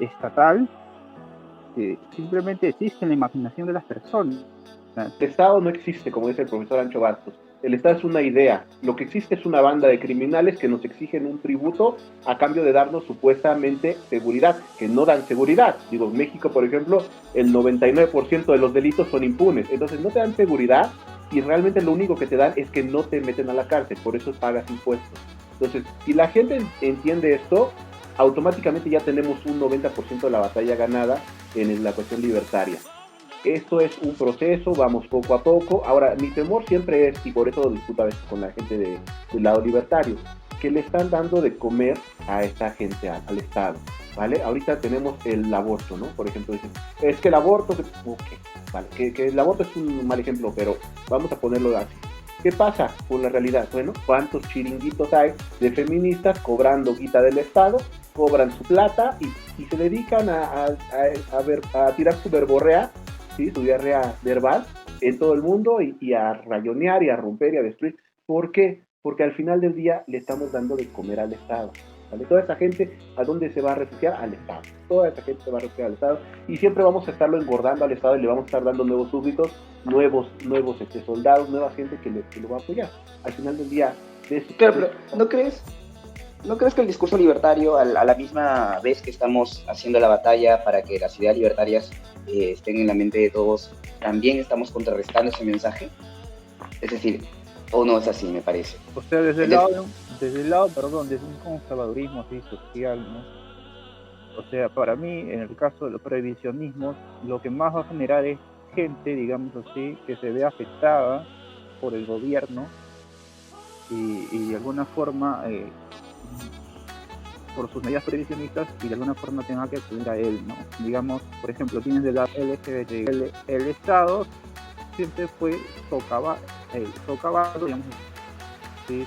estatal que simplemente existe en la imaginación de las personas. El Estado no existe, como dice el profesor Ancho Bastos. El Estado es una idea. Lo que existe es una banda de criminales que nos exigen un tributo a cambio de darnos supuestamente seguridad, que no dan seguridad. Digo, en México, por ejemplo, el 99% de los delitos son impunes. Entonces no te dan seguridad y realmente lo único que te dan es que no te meten a la cárcel. Por eso pagas impuestos. Entonces, si la gente entiende esto, automáticamente ya tenemos un 90% de la batalla ganada en la cuestión libertaria. Esto es un proceso, vamos poco a poco. Ahora, mi temor siempre es, y por eso lo discuto a veces con la gente del lado libertario, que le están dando de comer a esta gente, al Estado. ¿vale? Ahorita tenemos el aborto, ¿no? Por ejemplo, dicen, es que el aborto, vale, que el aborto es un mal ejemplo, pero vamos a ponerlo así. ¿Qué pasa con la realidad? Bueno, ¿cuántos chiringuitos hay de feministas cobrando guita del Estado, cobran su plata y se dedican a tirar su verborrea, ¿sí? Su diarrea verbal en todo el mundo y a rayonear y a romper y a destruir? ¿Por qué? Porque al final del día le estamos dando de comer al Estado, ¿vale? Toda esa gente, ¿a dónde se va a refugiar? Al Estado. Toda esa gente se va a refugiar al Estado y siempre vamos a estarlo engordando al Estado y le vamos a estar dando nuevos súbditos, nuevos soldados, nueva gente que lo va a apoyar. Al final del día, de eso. Claro, pero ¿no crees que el discurso libertario, a la misma vez que estamos haciendo la batalla para que las ideas libertarias estén en la mente de todos, también estamos contrarrestando ese mensaje? Es decir, o no es así, me parece. O sea, desde el lado, desde un conservadurismo así social, ¿no? O sea, para mí, en el caso de los prohibicionismos, lo que más va a generar es gente, digamos así, que se ve afectada por el gobierno y de alguna forma, por sus medidas prohibicionistas, y de alguna forma tenga que acudir a él, ¿no? Digamos, por ejemplo, tienes de la LGBT, el Estado siempre fue socavado, digamos, ¿sí?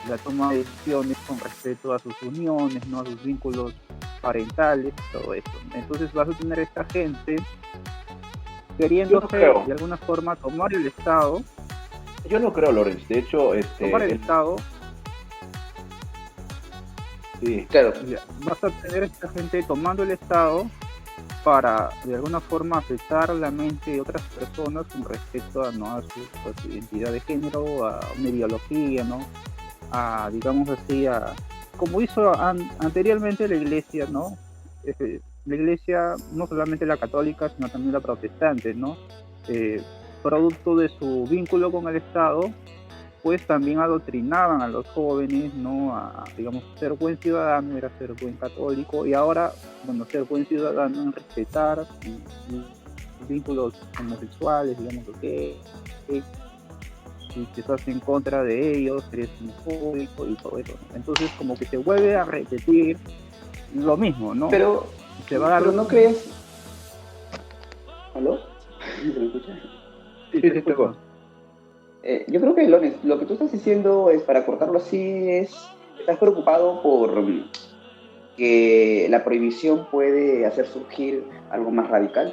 La toma de decisiones con respecto a sus uniones, ¿no? A sus vínculos parentales, todo eso. Entonces vas a tener esta gente queriéndose de alguna forma tomar el Estado. Yo no creo, Lorenz. De hecho, tomar el Estado. Sí. Claro. Vas a tener esta gente tomando el Estado para de alguna forma afectar la mente de otras personas con respecto a, ¿no? a su identidad de género, a una ideología, ¿no? A, digamos así, como hizo anteriormente la Iglesia, ¿no? La Iglesia, no solamente la católica, sino también la protestante, ¿no? Producto de su vínculo con el Estado, pues también adoctrinaban a los jóvenes, ¿no? A, digamos, ser buen ciudadano era ser buen católico, y ahora, bueno, ser buen ciudadano es respetar los vínculos homosexuales, digamos, que si estás en contra de ellos, eres homofóbico y todo eso, ¿no? Entonces como que se vuelve a repetir lo mismo, ¿no? Pero ¿no crees? ¿Aló? ¿Me escuchas? Sí, te escucho. Yo creo que lo que tú estás diciendo es, para cortarlo así, estás preocupado por que la prohibición puede hacer surgir algo más radical.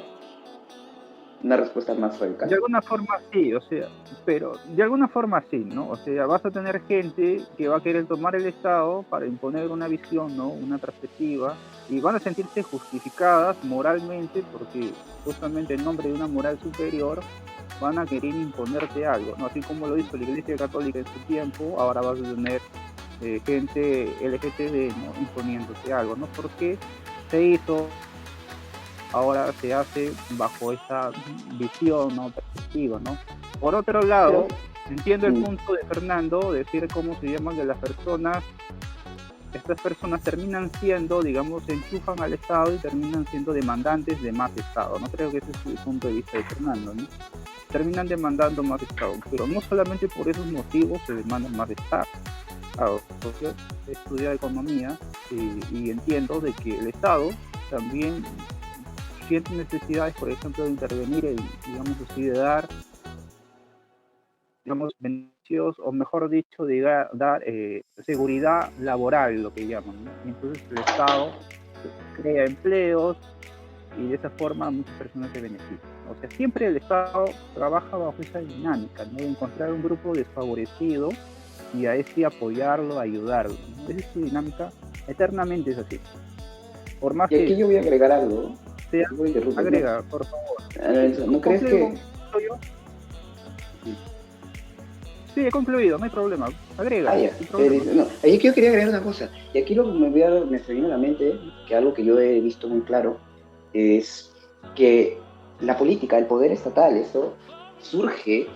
Una respuesta más radical. De alguna forma sí, o sea, pero de alguna forma sí, ¿no? O sea, vas a tener gente que va a querer tomar el Estado para imponer una visión, ¿no? Una perspectiva, y van a sentirse justificadas moralmente porque justamente en nombre de una moral superior van a querer imponerte algo, ¿no? Así como lo hizo la Iglesia Católica en su tiempo, ahora vas a tener gente LGTB, ¿no? Imponiéndote algo, ¿no? Porque se hizo, ahora se hace bajo esa visión, ¿no? Perspectiva, ¿no? Por otro lado, entiendo el punto de Fernando, decir cómo se llaman de las personas, estas personas terminan siendo, digamos, se enchufan al Estado y terminan siendo demandantes de más Estado, ¿no? Creo que ese es el punto de vista de Fernando, ¿no? Terminan demandando más Estado, pero no solamente por esos motivos se demandan más Estado. Claro, yo he estudiado economía y entiendo de que el Estado también siente necesidades, por ejemplo, de intervenir y, digamos así, de dar, digamos, beneficios, o mejor dicho, de dar seguridad laboral, lo que llaman, ¿no? Y entonces el Estado crea empleos y de esa forma muchas personas se benefician. O sea, siempre el Estado trabaja bajo esa dinámica, ¿no? De encontrar un grupo desfavorecido y a ese apoyarlo, ayudarlo, ¿no? Esa es su dinámica, eternamente es así. Por más y aquí que yo voy a agregar algo. Agrega, por favor. ¿No crees que...? Sí, he concluido, no hay problema. Agrega. Ahí yo quería agregar una cosa. Y aquí lo que me se viene a la mente, que algo que yo he visto muy claro, es que la política, el poder estatal, eso surge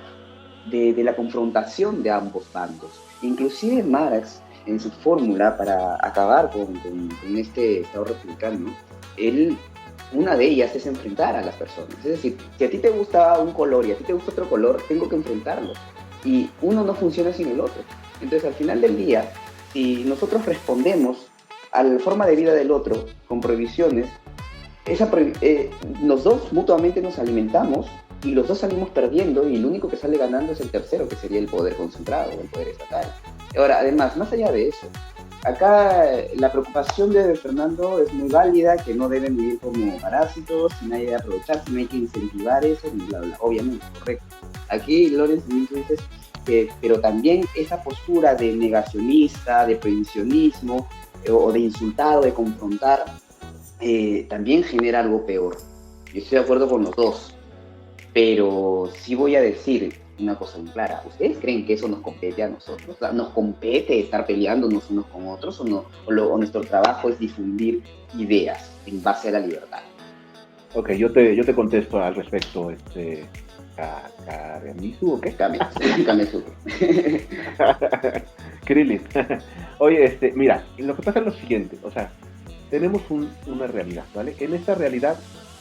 de la confrontación de ambos bandos. Inclusive Marx, en su fórmula para acabar con este Estado republicano, una de ellas es enfrentar a las personas. Es decir, si a ti te gusta un color y a ti te gusta otro color, tengo que enfrentarlo. Y uno no funciona sin el otro. Entonces, al final del día, si nosotros respondemos a la forma de vida del otro, con prohibiciones, los dos mutuamente nos alimentamos y los dos salimos perdiendo y el único que sale ganando es el tercero, que sería el poder concentrado, el poder estatal. Ahora, además, más allá de eso, acá la preocupación de Fernando es muy válida, que no deben vivir como parásitos, si nadie debe aprovecharse, no hay que incentivar eso, ni bla, bla, obviamente, correcto. Aquí, Lorenz, tú dices que, pero también esa postura de negacionista, de prohibicionismo, o de insultar o de confrontar, también genera algo peor. Yo estoy de acuerdo con los dos, pero sí voy a decir una cosa muy clara. ¿Ustedes creen que eso nos compete a nosotros? O sea, ¿nos compete estar peleándonos unos con otros o nuestro trabajo es difundir ideas en base a la libertad? Ok, yo te contesto al respecto, ¿Karamisu o qué? Kamesu. Krillin. Oye, mira, lo que pasa es lo siguiente, o sea, tenemos una realidad, ¿vale? En esta realidad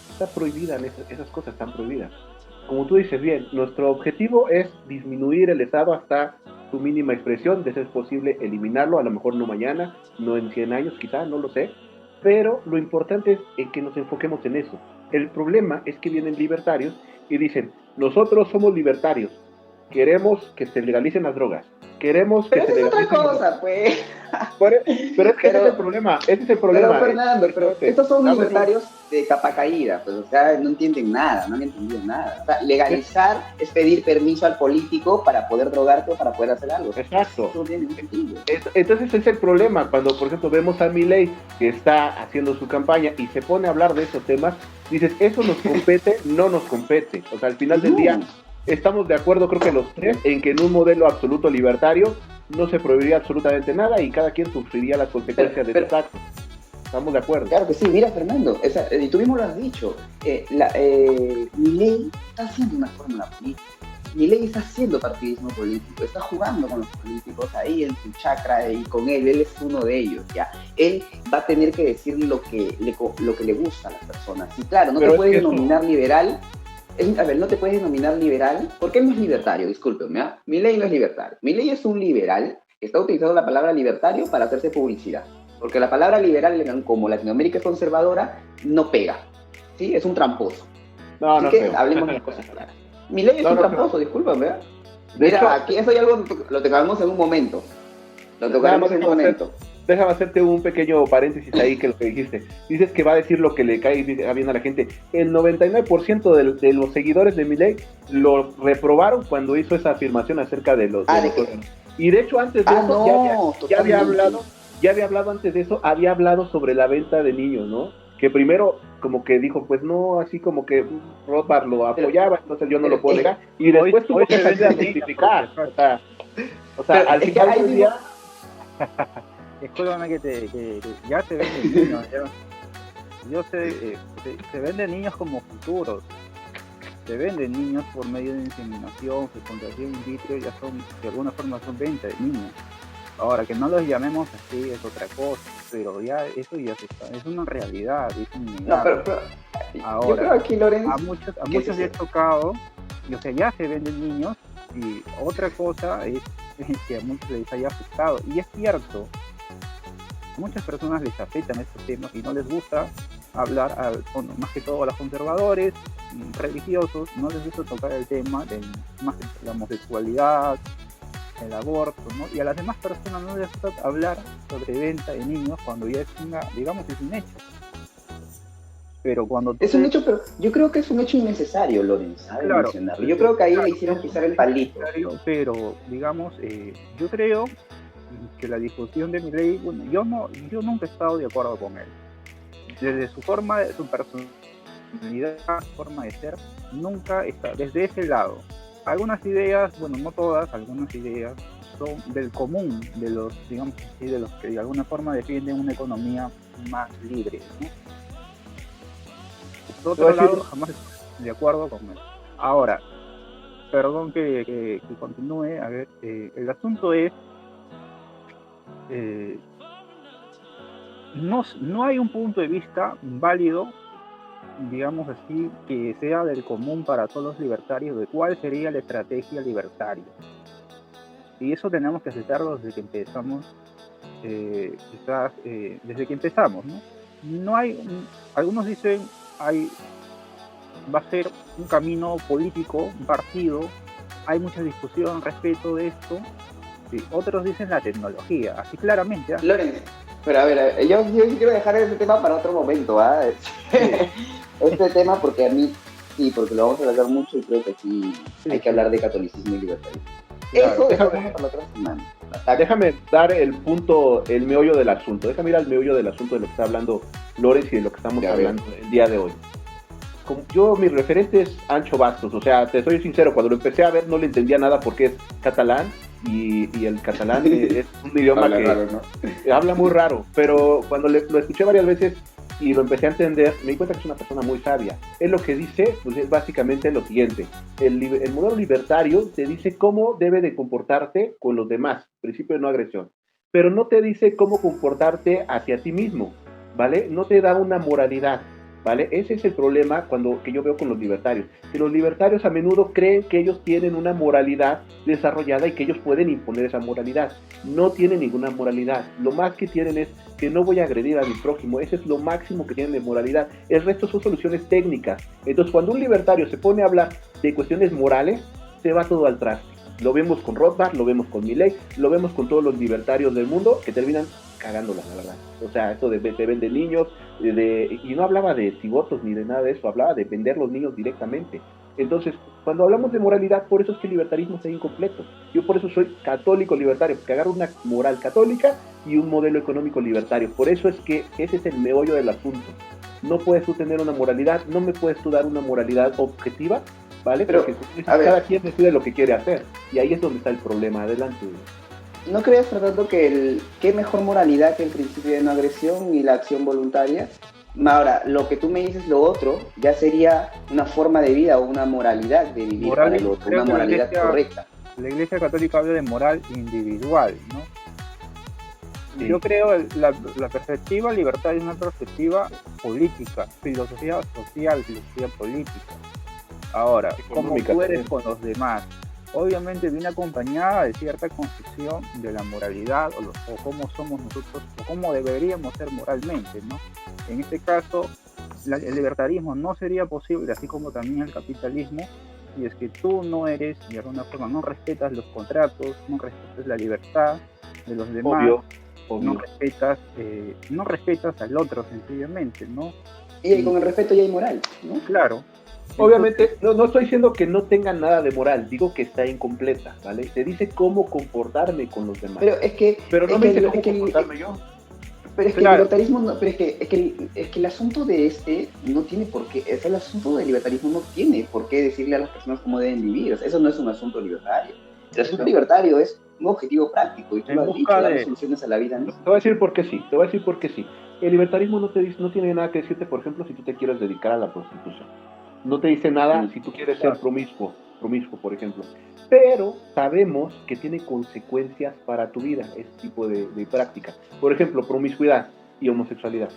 está prohibida, esas cosas están prohibidas. Como tú dices bien, nuestro objetivo es disminuir el Estado hasta su mínima expresión, de ser posible eliminarlo, a lo mejor no mañana, no en 100 años quizá, no lo sé, pero lo importante es que nos enfoquemos en eso. El problema es que vienen libertarios y dicen, nosotros somos libertarios, queremos que se legalicen las drogas, queremos que pero se legalicen... Pero es otra cosa, pues. Pero es que ese es el problema, Pero Fernando, estos son libertarios de capa caída, pues, o sea, no entienden nada, no han entendido nada. O sea, legalizar es pedir permiso al político para poder drogarte o para poder hacer algo. Exacto. Eso no tiene ningún sentido. Entonces ese es el problema, cuando por ejemplo vemos a Milei que está haciendo su campaña y se pone a hablar de esos temas, dices, eso nos compete, no nos compete. O sea, al final del día estamos de acuerdo, creo que los tres, en que en un modelo absoluto libertario no se prohibiría absolutamente nada y cada quien sufriría las consecuencias de sus actos. Estamos de acuerdo. Claro que sí, mira Fernando, y tú mismo lo has dicho, Milei está haciendo una fórmula política, Milei está haciendo partidismo político, está jugando con los políticos ahí en su chakra y con él es uno de ellos, ya. Él va a tener que decir lo que le gusta a las personas. Y claro, no te puedes denominar liberal. A ver, no te puedes denominar liberal porque él no es libertario, discúlpeme, ¿eh? Milei no es libertario. Milei es un liberal que está utilizando la palabra libertario para hacerse publicidad. Porque la palabra liberal, como Latinoamérica es conservadora, no pega. ¿Sí? Es un tramposo. Así que hablemos de las cosas claras. Milei es un tramposo, discúlpame, ¿eh? Mira, hecho, aquí eso ya lo tocamos en un momento. Lo tocaremos en un momento. Déjame hacerte un pequeño paréntesis ahí que lo que dijiste. Dices que va a decir lo que le cae bien a la gente. El 99% de los seguidores de Milei lo reprobaron cuando hizo esa afirmación acerca de los... Y de hecho antes de eso ya había hablado antes de eso, había hablado sobre la venta de niños, ¿no? Que primero como que dijo, pues no, así como que Rothbard lo apoyaba, entonces yo no lo puedo negar. Y después tuvo que salir a justificar. O sea, al final del día... Discúlpame que ya se venden niños, yo sé, se venden niños como futuros, se venden niños por medio de inseminación, fecundación in vitro, ya son, de alguna forma son venta de niños. Ahora, que no los llamemos así es otra cosa, pero ya eso ya es una realidad, es innegable. No, pero ahora, yo creo aquí, Lorenz, a muchos les ha tocado, o sea, ya se venden niños, y otra cosa es que a muchos les haya afectado, y es cierto, a muchas personas les afectan estos temas y no les gusta hablar, más que todo a los conservadores, religiosos, no les gusta tocar el tema de más la homosexualidad, el aborto, ¿no? Y a las demás personas no les gusta hablar sobre venta de niños cuando ya es es un hecho. Pero cuando es un hecho, pero yo creo que es un hecho innecesario, Lorenz, claro, mencionarlo. Yo creo que ahí le hicieron pisar el palito. Pero, digamos, yo creo que la difusión de Milei, bueno, yo nunca he estado de acuerdo con él. Desde su personalidad, forma de ser, nunca está desde ese lado. Algunas ideas, bueno, no todas, algunas ideas son del común, de los, digamos así, de los que de alguna forma defienden una economía más libre, ¿no? Por otro lado, jamás estoy de acuerdo con él. Ahora, perdón que continúe, a ver, el asunto es no hay un punto de vista válido, digamos así, que sea del común para todos los libertarios de cuál sería la estrategia libertaria. Y eso tenemos que aceptarlo desde que empezamos quizás desde que empezamos, ¿no? No hay, algunos dicen, va a ser un camino político, un partido, hay mucha discusión respecto de esto, sí. Otros dicen la tecnología, así claramente. Lorenz, pero a ver, yo sí quiero dejar ese tema para otro momento, este tema porque a mí, sí, porque lo vamos a hablar mucho y creo que sí, hay que hablar de catolicismo y libertarismo. Claro, eso dejamos para la otra semana. Déjame dar el punto, el meollo del asunto. Déjame ir al meollo del asunto de lo que está hablando Lorenz y de lo que estamos hablando el día de hoy. Mi referente es Ancho Bastos, o sea, te soy sincero, cuando lo empecé a ver no le entendía nada porque es catalán y el catalán es un idioma que raro, ¿no? Habla muy raro, pero cuando lo escuché varias veces y lo empecé a entender, me di cuenta que es una persona muy sabia. Él lo que dice pues, es básicamente lo siguiente: el modelo libertario te dice cómo debe de comportarte con los demás, principio de no agresión, pero no te dice cómo comportarte hacia ti mismo, ¿vale? No te da una moralidad, ¿vale? Ese es el problema que yo veo con los libertarios, que los libertarios a menudo creen que ellos tienen una moralidad desarrollada y que ellos pueden imponer esa moralidad. No tienen ninguna moralidad, lo más que tienen es que no voy a agredir a mi prójimo, ese es lo máximo que tienen de moralidad, el resto son soluciones técnicas. Entonces cuando un libertario se pone a hablar de cuestiones morales, se va todo al traste. Lo vemos con Rothbard, lo vemos con Milei, lo vemos con todos los libertarios del mundo que terminan cagándola, la verdad. O sea, esto de vender niños, y no hablaba de cigotos ni de nada de eso, hablaba de vender los niños directamente. Entonces, cuando hablamos de moralidad, por eso es que el libertarismo está incompleto. Yo por eso soy católico libertario, porque agarro una moral católica y un modelo económico libertario. Por eso es que ese es el meollo del asunto. No puedes tú tener una moralidad, no me puedes tú dar una moralidad objetiva, ¿vale? Pero, porque cada quien decide lo que quiere hacer. Y ahí es donde está el problema. Adelante. ¿No crees, Fernando, que qué mejor moralidad que el principio de no agresión y la acción voluntaria? Ahora, lo que tú me dices, lo otro, ya sería una forma de vida o una moralidad de vivir para el otro, una moralidad correcta. La Iglesia Católica habla de moral individual, ¿no? Sí. Yo creo la perspectiva libertaria es una perspectiva política, filosofía social, filosofía política. Ahora, ¿cómo tú eres con los demás? Obviamente viene acompañada de cierta concepción de la moralidad o cómo somos nosotros o cómo deberíamos ser moralmente, ¿no? En este caso, el libertarismo no sería posible, así como también el capitalismo, si es que tú no eres, de alguna forma, no respetas los contratos, no respetas la libertad de los demás, obvio. No respetas al otro sencillamente, ¿no? Y con el respeto ya hay moral, ¿no? Claro. Obviamente, no estoy diciendo que no tengan nada de moral, digo que está incompleta, ¿vale? Te dice cómo comportarme con los demás. Pero no me dice cómo comportarme yo. Pero es que el libertarismo, es que el asunto de no tiene por qué, el asunto del libertarismo no tiene por qué decirle a las personas cómo deben vivir, o sea, eso no es un asunto libertario. El asunto libertario es un objetivo práctico, y tú lo has dicho, dar soluciones a la vida, ¿no? Te voy a decir por qué sí, El libertarismo no tiene nada que decirte, por ejemplo, si tú te quieres dedicar a la prostitución. No te dice nada si tú quieres ser promiscuo, por ejemplo. Pero sabemos que tiene consecuencias para tu vida, este tipo de práctica. Por ejemplo, promiscuidad y homosexualidad.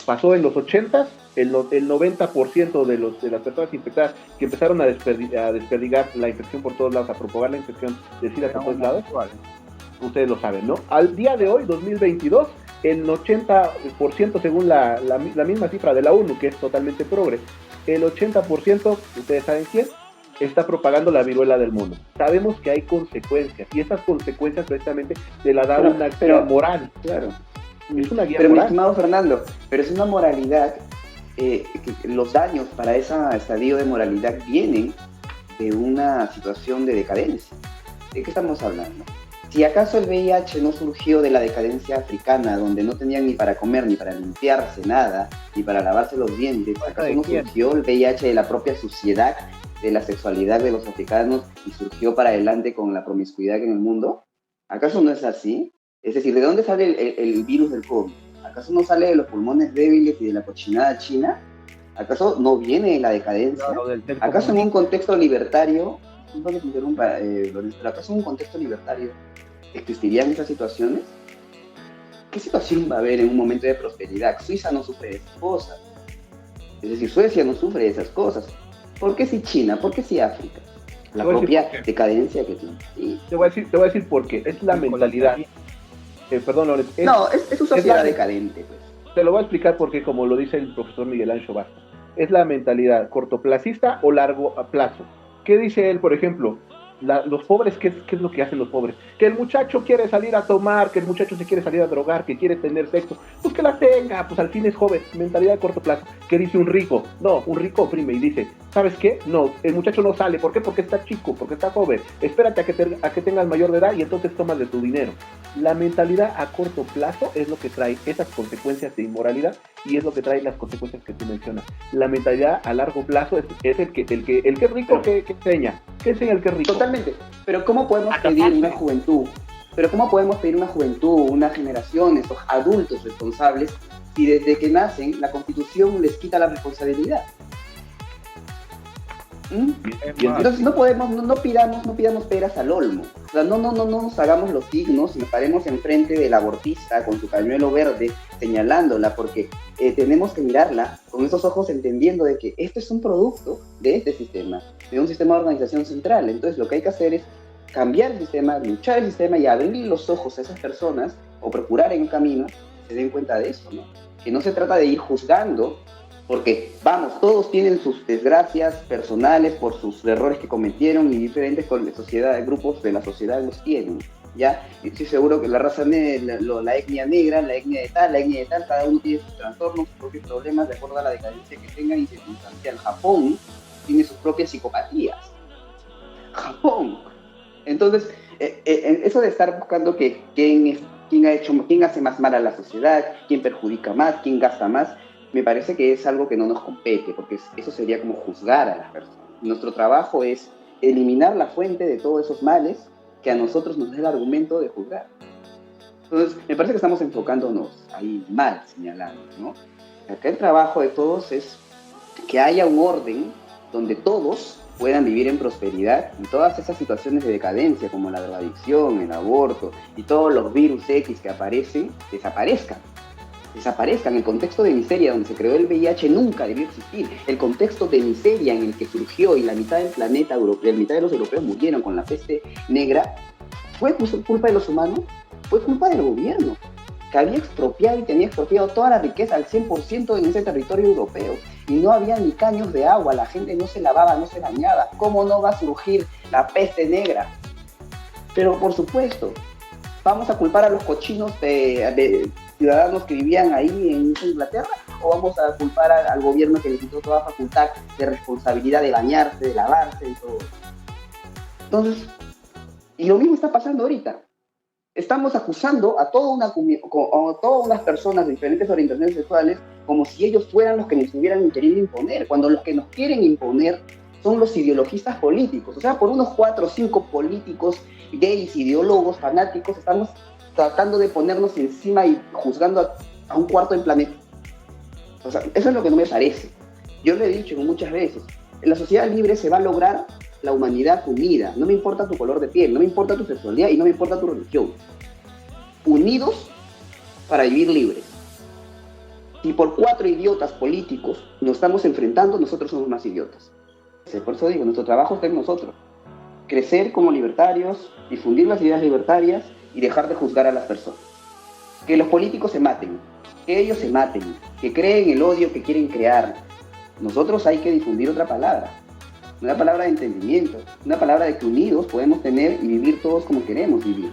Pasó en los 80s, el 90% de las personas infectadas que empezaron a desperdigar la infección por todos lados, a propagar la infección de SIDA por todos lados, ustedes lo saben, ¿no? Al día de hoy, 2022, el 80%, según la misma cifra de la ONU, que es totalmente progre, el 80%, ustedes saben quién, está propagando la viruela del mono. Sabemos que hay consecuencias, y esas consecuencias precisamente te la da una guía moral. Claro. Es una guía moral. Mi estimado Fernando, pero es una moralidad, que los daños para ese estadio de moralidad vienen de una situación de decadencia. ¿De qué estamos hablando? Si acaso el VIH no surgió de la decadencia africana, donde no tenían ni para comer, ni para limpiarse nada, ni para lavarse los dientes, ¿acaso no surgió el VIH de la propia suciedad, de la sexualidad de los africanos, y surgió para adelante con la promiscuidad en el mundo? ¿Acaso no es así? Es decir, ¿de dónde sale el virus del COVID? ¿Acaso no sale de los pulmones débiles y de la cochinada china? ¿Acaso no viene de la decadencia? Claro, ¿acaso en un contexto libertario, no que te interrumpa, Lorenzo, pero acaso en un contexto libertario existirían esas situaciones? ¿Qué situación va a haber en un momento de prosperidad? Suiza no sufre de esas cosas. Es decir, Suecia no sufre de esas cosas. ¿Por qué si China? ¿Por qué si África? La propia decadencia que tiene. Sí. Te voy a decir por qué. Es la mentalidad. Perdón, Lorenz, No, es una es sociedad la, decadente, pues. te lo voy a explicar porque, como lo dice el profesor Miguel Ancho Vázquez, es la mentalidad cortoplacista o largo plazo. ¿Qué dice él, por ejemplo? Los pobres, ¿qué es lo que hacen los pobres? Que el muchacho quiere salir a tomar, que el muchacho se quiere salir a drogar, que quiere tener sexo, pues que la tenga, pues al fin es joven, mentalidad de corto plazo. ¿Qué dice un rico? No, un rico oprime y dice, ¿sabes qué? No, el muchacho no sale, ¿por qué? Porque está chico, porque está joven, espérate a que tengas mayor de edad y entonces tomas de tu dinero. La mentalidad a corto plazo es lo que trae esas consecuencias de inmoralidad y es lo que trae las consecuencias que tú mencionas. La mentalidad a largo plazo es el que es rico, que enseña. ¿Qué enseña el que es rico? Totalmente. Pero ¿cómo podemos pedir una juventud? Pero ¿cómo podemos pedir una juventud, una generación, estos adultos responsables, si desde que nacen la Constitución les quita la responsabilidad? Entonces no podemos, no pidamos peras al olmo. O sea, no nos hagamos los dignos y nos paremos enfrente del abortista con su pañuelo verde señalándola, porque tenemos que mirarla con esos ojos entendiendo de que este es un producto de este sistema, de un sistema de organización central. Entonces lo que hay que hacer es cambiar el sistema, luchar el sistema y abrir los ojos a esas personas o procurar en el camino que se den cuenta de eso, ¿no? Que no se trata de ir juzgando, porque, vamos, todos tienen sus desgracias personales por sus errores que cometieron y diferentes grupos de la sociedad los tienen, ¿ya? Y estoy seguro que la raza negra, la etnia negra, la etnia de tal, cada uno tiene sus trastornos, sus propios problemas de acuerdo a la decadencia que tengan y circunstancial. Japón tiene sus propias psicopatías. Japón. Entonces, eso de estar buscando que quién hace más mal a la sociedad, quién perjudica más, quién gasta más, me parece que es algo que no nos compete, porque eso sería como juzgar a las personas. Nuestro trabajo es eliminar la fuente de todos esos males que a nosotros nos da el argumento de juzgar. Entonces, me parece que estamos enfocándonos ahí mal, señalando, ¿no? Acá el trabajo de todos es que haya un orden donde todos puedan vivir en prosperidad y todas esas situaciones de decadencia, como la drogadicción, el aborto y todos los virus X que aparecen, desaparezcan. El contexto de miseria donde se creó el VIH nunca debió existir. El contexto de miseria en el que surgió y la mitad del planeta, la mitad de los europeos murieron con la peste negra, ¿fue culpa de los humanos? Fue culpa del gobierno, que había expropiado y tenía expropiado toda la riqueza al 100% en ese territorio europeo. Y no había ni caños de agua, la gente no se lavaba, no se bañaba. ¿Cómo no va a surgir la peste negra? Pero por supuesto, ¿vamos a culpar a los cochinos de ciudadanos que vivían ahí en Inglaterra? ¿O vamos a culpar al gobierno que les quitó toda facultad de responsabilidad de bañarse, de lavarse y todo? Entonces, y lo mismo está pasando ahorita. Estamos acusando a todas unas personas de diferentes orientaciones sexuales como si ellos fueran los que nos hubieran querido imponer, cuando los que nos quieren imponer son los ideologistas políticos. O sea, por unos 4 o 5 políticos gays, ideólogos, fanáticos, estamos tratando de ponernos encima y juzgando a un cuarto del planeta. O sea, eso es lo que no me parece. Yo lo he dicho muchas veces, en la sociedad libre se va a lograr la humanidad unida. No me importa tu color de piel, no me importa tu sexualidad y no me importa tu religión. Unidos para vivir libres. Si por 4 idiotas políticos nos estamos enfrentando, nosotros somos más idiotas. Por eso digo, nuestro trabajo está en nosotros. Crecer como libertarios, difundir las ideas libertarias y dejar de juzgar a las personas. Que los políticos se maten, que ellos se maten, que creen el odio que quieren crear. Nosotros hay que difundir otra palabra, una palabra de entendimiento, una palabra de que unidos podemos tener y vivir todos como queremos vivir.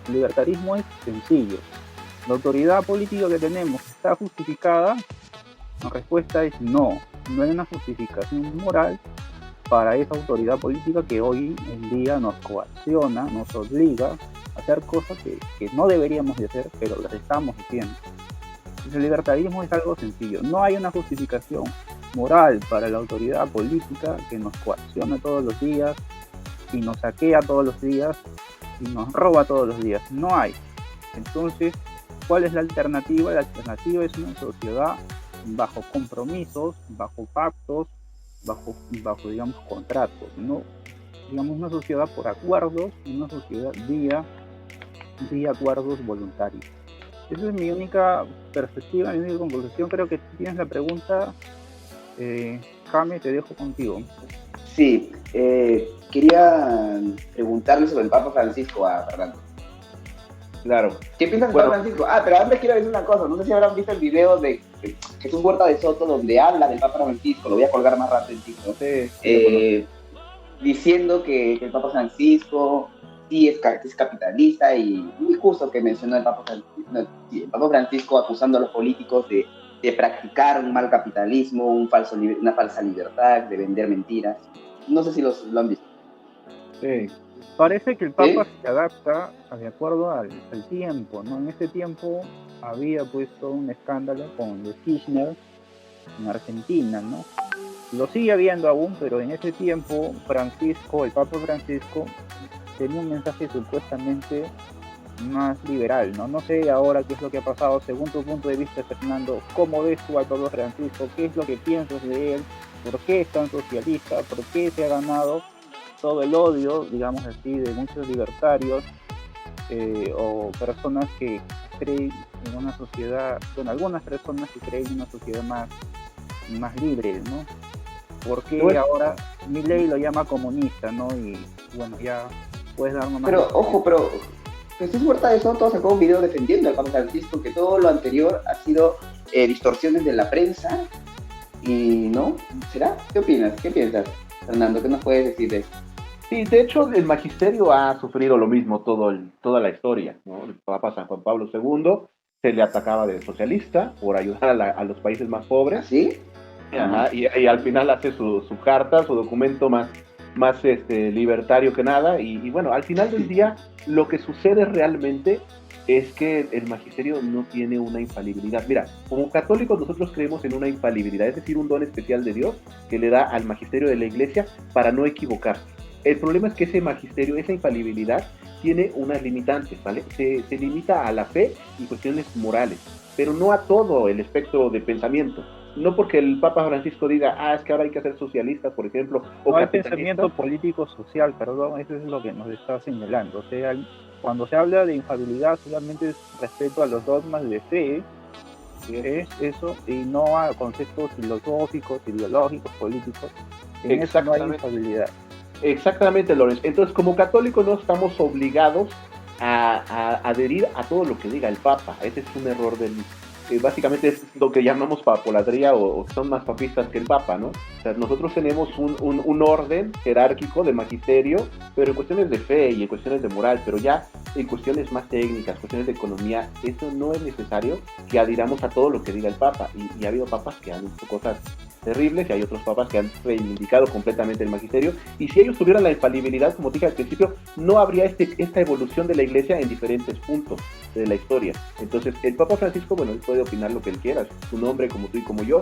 El libertarismo es sencillo. ¿La autoridad política que tenemos está justificada? La respuesta es no. No hay una justificación moral para esa autoridad política que hoy en día nos coacciona, nos obliga a hacer cosas que no deberíamos de hacer, pero las estamos haciendo. Entonces, el libertarismo es algo sencillo. No hay una justificación moral para la autoridad política que nos coacciona todos los días y nos saquea todos los días y nos roba todos los días. No hay. Entonces, ¿cuál es la alternativa? La alternativa es una sociedad bajo compromisos, bajo pactos, bajo digamos, contratos, ¿no? Digamos, una sociedad por acuerdos, una sociedad vía acuerdos voluntarios. Esa es mi única perspectiva, mi única conclusión. Creo que tú tienes la pregunta. Jaime, te dejo contigo. Sí, quería preguntarle sobre el Papa Francisco a Fernando. Claro. ¿Qué piensas de Bueno, Papa Francisco? Pero antes quiero decir una cosa, no sé si habrán visto el video de Jesús Huerta de Soto donde habla del Papa Francisco, lo voy a colgar más rato en TikTok, sí lo conozco. diciendo que el Papa Francisco sí es capitalista y un discurso que mencionó el Papa Francisco, no, sí, el Papa Francisco acusando a los políticos de practicar un mal capitalismo, una falsa libertad, de vender mentiras. No sé si lo han visto. Sí. Parece que el ¿Sí? Papa se adapta de acuerdo al tiempo, ¿no? En ese tiempo había puesto un escándalo con los Kirchner en Argentina, ¿no? Lo sigue habiendo aún, pero en ese tiempo el Papa Francisco, tenía un mensaje supuestamente más liberal, ¿no? No sé ahora qué es lo que ha pasado, según tu punto de vista, Fernando, ¿cómo ves tú al Papa Francisco? ¿Qué es lo que piensas de él? ¿Por qué es tan socialista? ¿Por qué se ha ganado todo el odio, digamos así, de muchos libertarios o personas que creen en una sociedad, bueno, algunas personas que creen en una sociedad más libre, ¿no? Porque Bueno, ahora Milei lo llama comunista, ¿no? Y bueno, ya puedes darnos más. Pero, ojo, pero Jesús Huerta de Soto sacó un video defendiendo al Papa Francisco, que todo lo anterior ha sido distorsiones de la prensa, y ¿no? ¿Será? ¿Qué opinas? ¿Qué piensas, Fernando? ¿Qué nos puedes decir de esto? sí, de hecho, el magisterio ha sufrido lo mismo toda la historia, ¿no? El Papa San Juan Pablo II se le atacaba de socialista por ayudar a los países más pobres. ¿Así? Ajá, y al final hace su carta, su documento más libertario que nada. Y bueno, al final del día, lo que sucede realmente es que el magisterio no tiene una infalibilidad. Mira, como católicos nosotros creemos en una infalibilidad, es decir, un don especial de Dios que le da al magisterio de la Iglesia para no equivocarse. El problema es que ese magisterio, esa infalibilidad, tiene unas limitantes, ¿vale? Se limita a la fe y cuestiones morales, pero no a todo el espectro de pensamiento. No porque el Papa Francisco diga, es que ahora hay que ser socialistas, por ejemplo, o No hay capitalistas. pensamiento político social, perdón, eso es lo que nos está señalando. O sea, cuando se habla de infalibilidad solamente es respecto a los dogmas de fe, es eso, y no a conceptos filosóficos, ideológicos, políticos. En eso no hay infalibilidad. Exactamente, Lorenz. Entonces, como católicos no estamos obligados a adherir a todo lo que diga el Papa. Ese es un error básicamente es lo que llamamos papolatría o son más papistas que el Papa, ¿no? O sea, nosotros tenemos un orden jerárquico de magisterio, pero en cuestiones de fe y en cuestiones de moral, pero ya en cuestiones más técnicas, cuestiones de economía, eso no es necesario que adhiramos a todo lo que diga el Papa. Y ha habido papas que han hecho cosas terribles y hay otros papas que han reivindicado completamente el magisterio, y si ellos tuvieran la infalibilidad, como dije al principio, no habría esta evolución de la Iglesia en diferentes puntos de la historia. Entonces el Papa Francisco, bueno, él puede opinar lo que él quiera, su nombre como tú y como yo,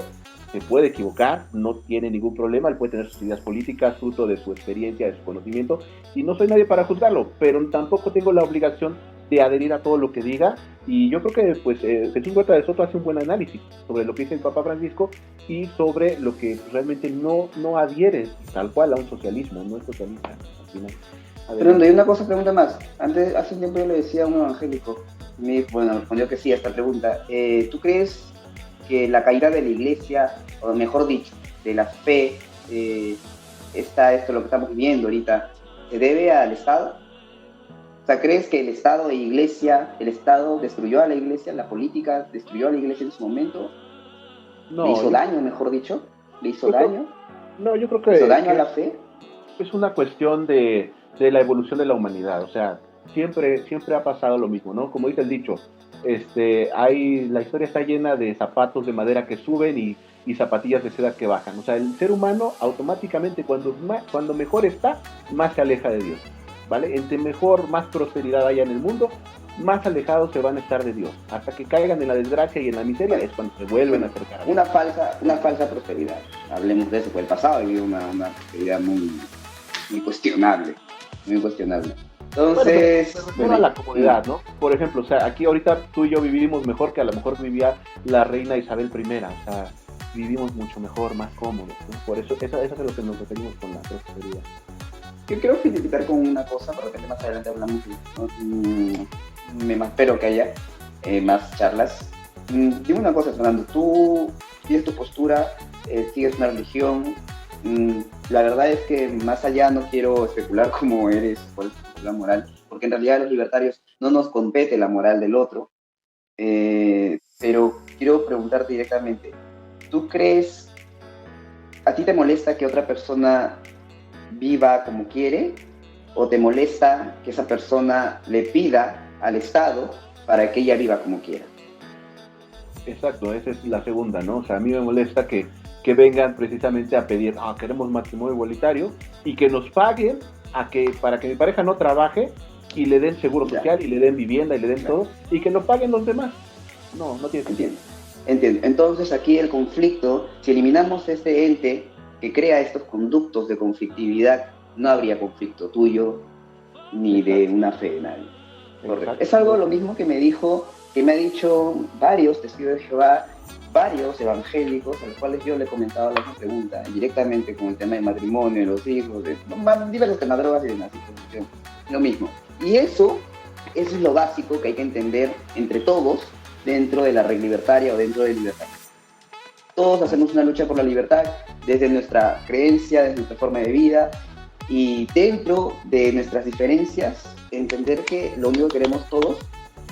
se puede equivocar, no tiene ningún problema, él puede tener sus ideas políticas, fruto de su experiencia, de su conocimiento, y no soy nadie para juzgarlo, pero tampoco tengo la obligación de adherir a todo lo que diga. Y yo creo que pues Jesús Huerta de Soto hace un buen análisis sobre lo que dice el Papa Francisco y sobre lo que realmente no adhiere tal cual a un socialismo, no es socialista al final. Fernando, hay una pregunta más. Hace un tiempo yo le decía a un evangélico, me respondió que sí a esta pregunta. ¿Tú crees que la caída de la iglesia, o mejor dicho, de la fe, esto lo que estamos viviendo ahorita, se debe al Estado? O sea, ¿crees que el Estado el Estado destruyó a la iglesia, la política destruyó a la iglesia en su momento? No, ¿le hizo daño, mejor dicho? ¿Le hizo daño? No, yo creo que... ¿Le hizo daño a la fe? Es una cuestión de la evolución de la humanidad, o sea, siempre ha pasado lo mismo, ¿no? Como dice el dicho, la historia está llena de zapatos de madera que suben y zapatillas de seda que bajan. O sea, el ser humano automáticamente cuando mejor está, más se aleja de Dios, ¿vale? Entre más prosperidad haya en el mundo, más alejados se van a estar de Dios. Hasta que caigan en la desgracia y en la miseria es cuando se vuelven a acercar a Dios. Una falsa prosperidad. Hablemos de eso, porque el pasado vivió una prosperidad muy cuestionable. Muy cuestionable. Entonces... Bueno, la comodidad, ¿no? Por ejemplo, o sea, aquí ahorita tú y yo vivimos mejor que a lo mejor vivía la reina Isabel I. O sea, vivimos mucho mejor, más cómodos, ¿no? Por eso, eso es a lo que nos referimos con la prosperidad. Yo quiero felicitar con una cosa, para que más adelante hablamos, ¿no? Espero que haya más charlas. Dime una cosa, Fernando, tú tienes tu postura, sigues una religión. La verdad es que más allá no quiero especular cómo eres, cuál es tu postura moral, porque en realidad los libertarios no nos compete la moral del otro. Pero quiero preguntarte directamente, ¿tú crees, a ti te molesta que otra persona viva como quiere o te molesta que esa persona le pida al Estado para que ella viva como quiera? Exacto, esa es la segunda, ¿no? O sea, a mí me molesta que vengan precisamente a pedir, queremos matrimonio igualitario y que nos paguen para que mi pareja no trabaje y le den seguro social y le den vivienda y le den todo y que lo paguen los demás. No tiene sentido. Entiendo. Entonces aquí el conflicto, si eliminamos este ente que crea estos conductos de conflictividad, no habría conflicto tuyo ni de una fe de nadie. Correcto. Es algo lo mismo que me ha dicho varios testigos de Jehová, varios evangélicos, a los cuales yo le he comentado la misma pregunta, directamente con el tema del matrimonio, de los hijos, de diversos temas, drogas y demás, lo mismo. Y eso es lo básico que hay que entender entre todos dentro de la red libertaria o dentro del libertario. Todos hacemos una lucha por la libertad desde nuestra creencia, desde nuestra forma de vida, y dentro de nuestras diferencias, entender que lo único que queremos todos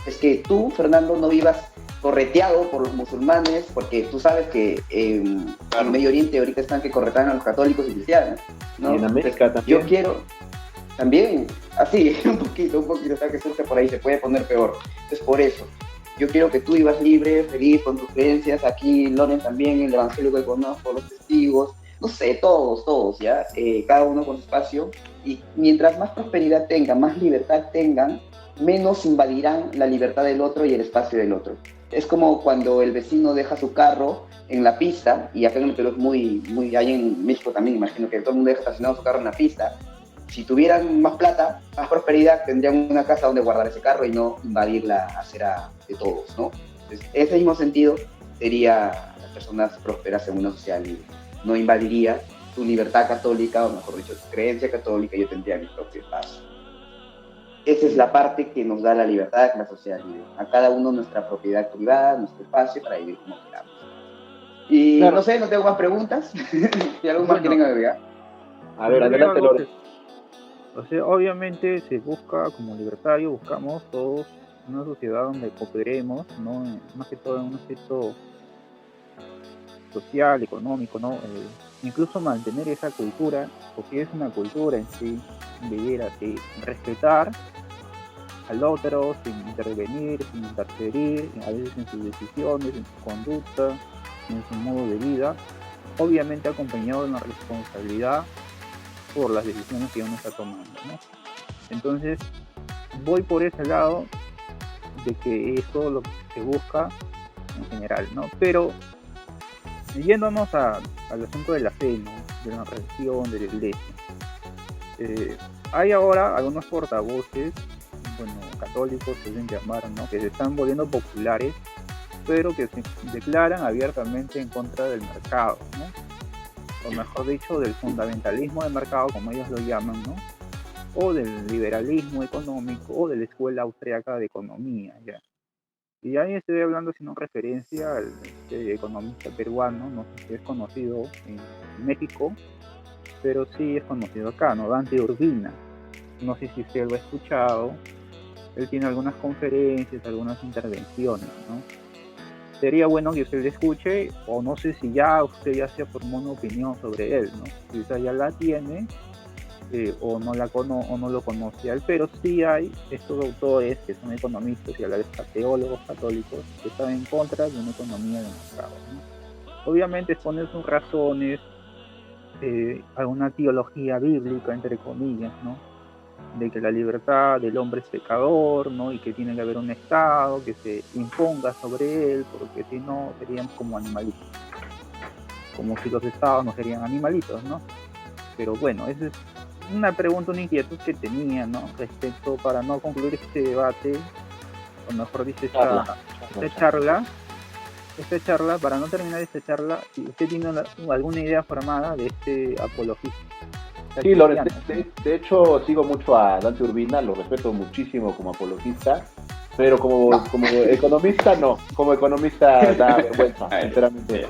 es que tú, Fernando, no vivas correteado por los musulmanes, porque tú sabes que en Medio Oriente ahorita están que corretean a los católicos y cristianos, ¿no? Y en América también. Yo quiero también, así, un poquito, o sea, que surge por ahí, se puede poner peor. Entonces, por eso, yo quiero que tú vivas libre, feliz con tus creencias. Aquí, Loren también, el evangelio que conozco, los testigos, no sé, todos, ¿ya? Cada uno con su espacio. Y mientras más prosperidad tengan, más libertad tengan, menos invadirán la libertad del otro y el espacio del otro. Es como cuando el vecino deja su carro en la pista, y acá en el Perú es muy, hay en México también, imagino que todo el mundo deja estacionado su carro en la pista. Si tuvieran más plata, más prosperidad, tendrían una casa donde guardar ese carro y no invadir la acera de todos, ¿no? Entonces, ese mismo sentido sería las personas prósperas en una sociedad libre. No invadiría tu libertad católica, o mejor dicho, tu creencia católica, yo tendría mi propio espacio. Esa es la parte que nos da la libertad en la sociedad libre. A cada uno nuestra propiedad privada, nuestro espacio para vivir como queramos. Y claro, no sé, no tengo más preguntas. Si algo más quieren agregar. A ver, adelante, Loren. O sea, obviamente se busca, como libertario, buscamos todos una sociedad donde cooperemos, ¿no? Más que todo en un aspecto social, económico, ¿no? Incluso mantener esa cultura, porque es una cultura en sí, de respetar al otro sin intervenir, sin interferir, a veces en sus decisiones, en su conducta, en su modo de vida, obviamente acompañado de una responsabilidad por las decisiones que uno está tomando, ¿no? Entonces, voy por ese lado de que es todo lo que se busca en general, ¿no? Pero, yéndonos al asunto de la fe, ¿no? De la religión, de la iglesia. Hay ahora algunos portavoces, católicos se deben llamar, ¿no? Que se están volviendo populares, pero que se declaran abiertamente en contra del mercado, ¿no? O mejor dicho, del fundamentalismo del mercado, como ellos lo llaman, ¿no? O del liberalismo económico, o de la escuela austríaca de economía, ya. Y ahí estoy haciendo referencia al economista peruano, no sé si es conocido en México, pero sí es conocido acá, ¿no? Dante Urbina. No sé si usted lo ha escuchado. Él tiene algunas conferencias, algunas intervenciones, ¿no? Sería bueno que usted le escuche, o no sé si ya usted ya se formó una opinión sobre él, ¿no? Quizá ya la tiene, o no lo conoce a él, pero sí hay estos autores que son economistas y a la vez teólogos católicos que están en contra de una economía de mercado, ¿no? Obviamente exponen sus razones, alguna teología bíblica, entre comillas, ¿no? De que la libertad del hombre es pecador, ¿no? Y que tiene que haber un Estado que se imponga sobre él, porque si no serían como animalitos, como si los Estados no serían animalitos, ¿no? Pero bueno, esa es una pregunta, una inquietud que tenía, ¿no? Respecto, para no concluir este debate, o mejor dicho, esta charla, para no terminar esta charla, si usted tiene alguna idea formada de este apologista. Sí, Loren, de hecho sigo mucho a Dante Urbina, lo respeto muchísimo como apologista, pero como economista no, como economista da vergüenza, sinceramente.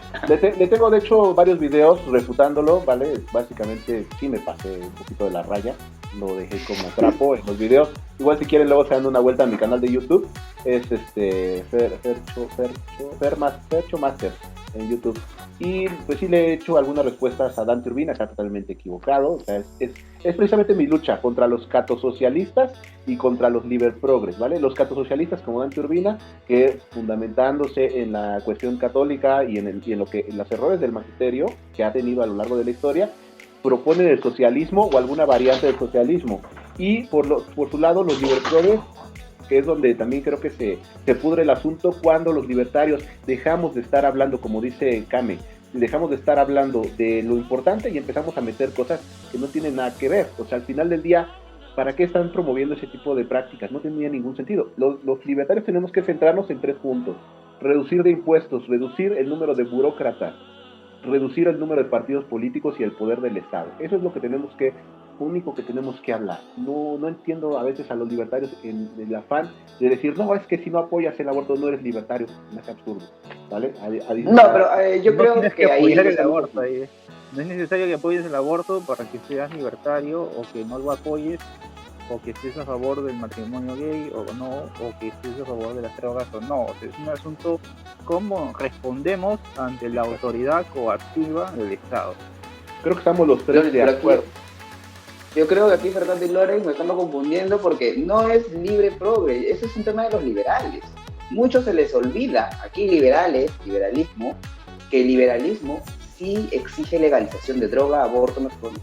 Le tengo de hecho varios videos refutándolo, ¿vale? Básicamente sí me pasé un poquito de la raya, lo dejé como trapo en los videos. Igual si quieren luego se dan una vuelta a mi canal de YouTube, es Fercho Masters en YouTube. Y pues sí le he hecho algunas respuestas a Dante Urbina, está totalmente equivocado. O sea, es precisamente mi lucha contra los catosocialistas y contra los liberprogres, ¿vale? Los catosocialistas como Dante Urbina, que fundamentándose en la cuestión católica y en los errores del magisterio que ha tenido a lo largo de la historia, proponen el socialismo o alguna variante del socialismo. Y por su lado los liberprogres, que es donde también creo que se pudre el asunto, cuando los libertarios dejamos de estar hablando, como dice Kame, dejamos de estar hablando de lo importante y empezamos a meter cosas que no tienen nada que ver. O sea, al final del día, ¿para qué están promoviendo ese tipo de prácticas? No tendría ningún sentido. Los libertarios tenemos que centrarnos en 3 puntos: reducir de impuestos, reducir el número de burócratas, reducir el número de partidos políticos y el poder del Estado. Eso es lo único que tenemos que hablar. No entiendo a veces a los libertarios en el afán de decir, no, es que si no apoyas el aborto no eres libertario. Es absurdo, ¿vale? No, pero yo creo que ahí apoyar el aborto. No es necesario que apoyes el aborto para que seas libertario, o que no lo apoyes, o que estés a favor del matrimonio gay o no, o que estés a favor de las drogas o no. O sea, es un asunto cómo respondemos ante la autoridad coactiva del Estado. Creo que estamos los 3 de acuerdo. Yo creo que aquí Fernando y Lorenz nos estamos confundiendo, porque no es libre progre, eso es un tema de los liberales. Mucho se les olvida, aquí liberalismo, que el liberalismo sí exige legalización de droga, aborto, matrimonio.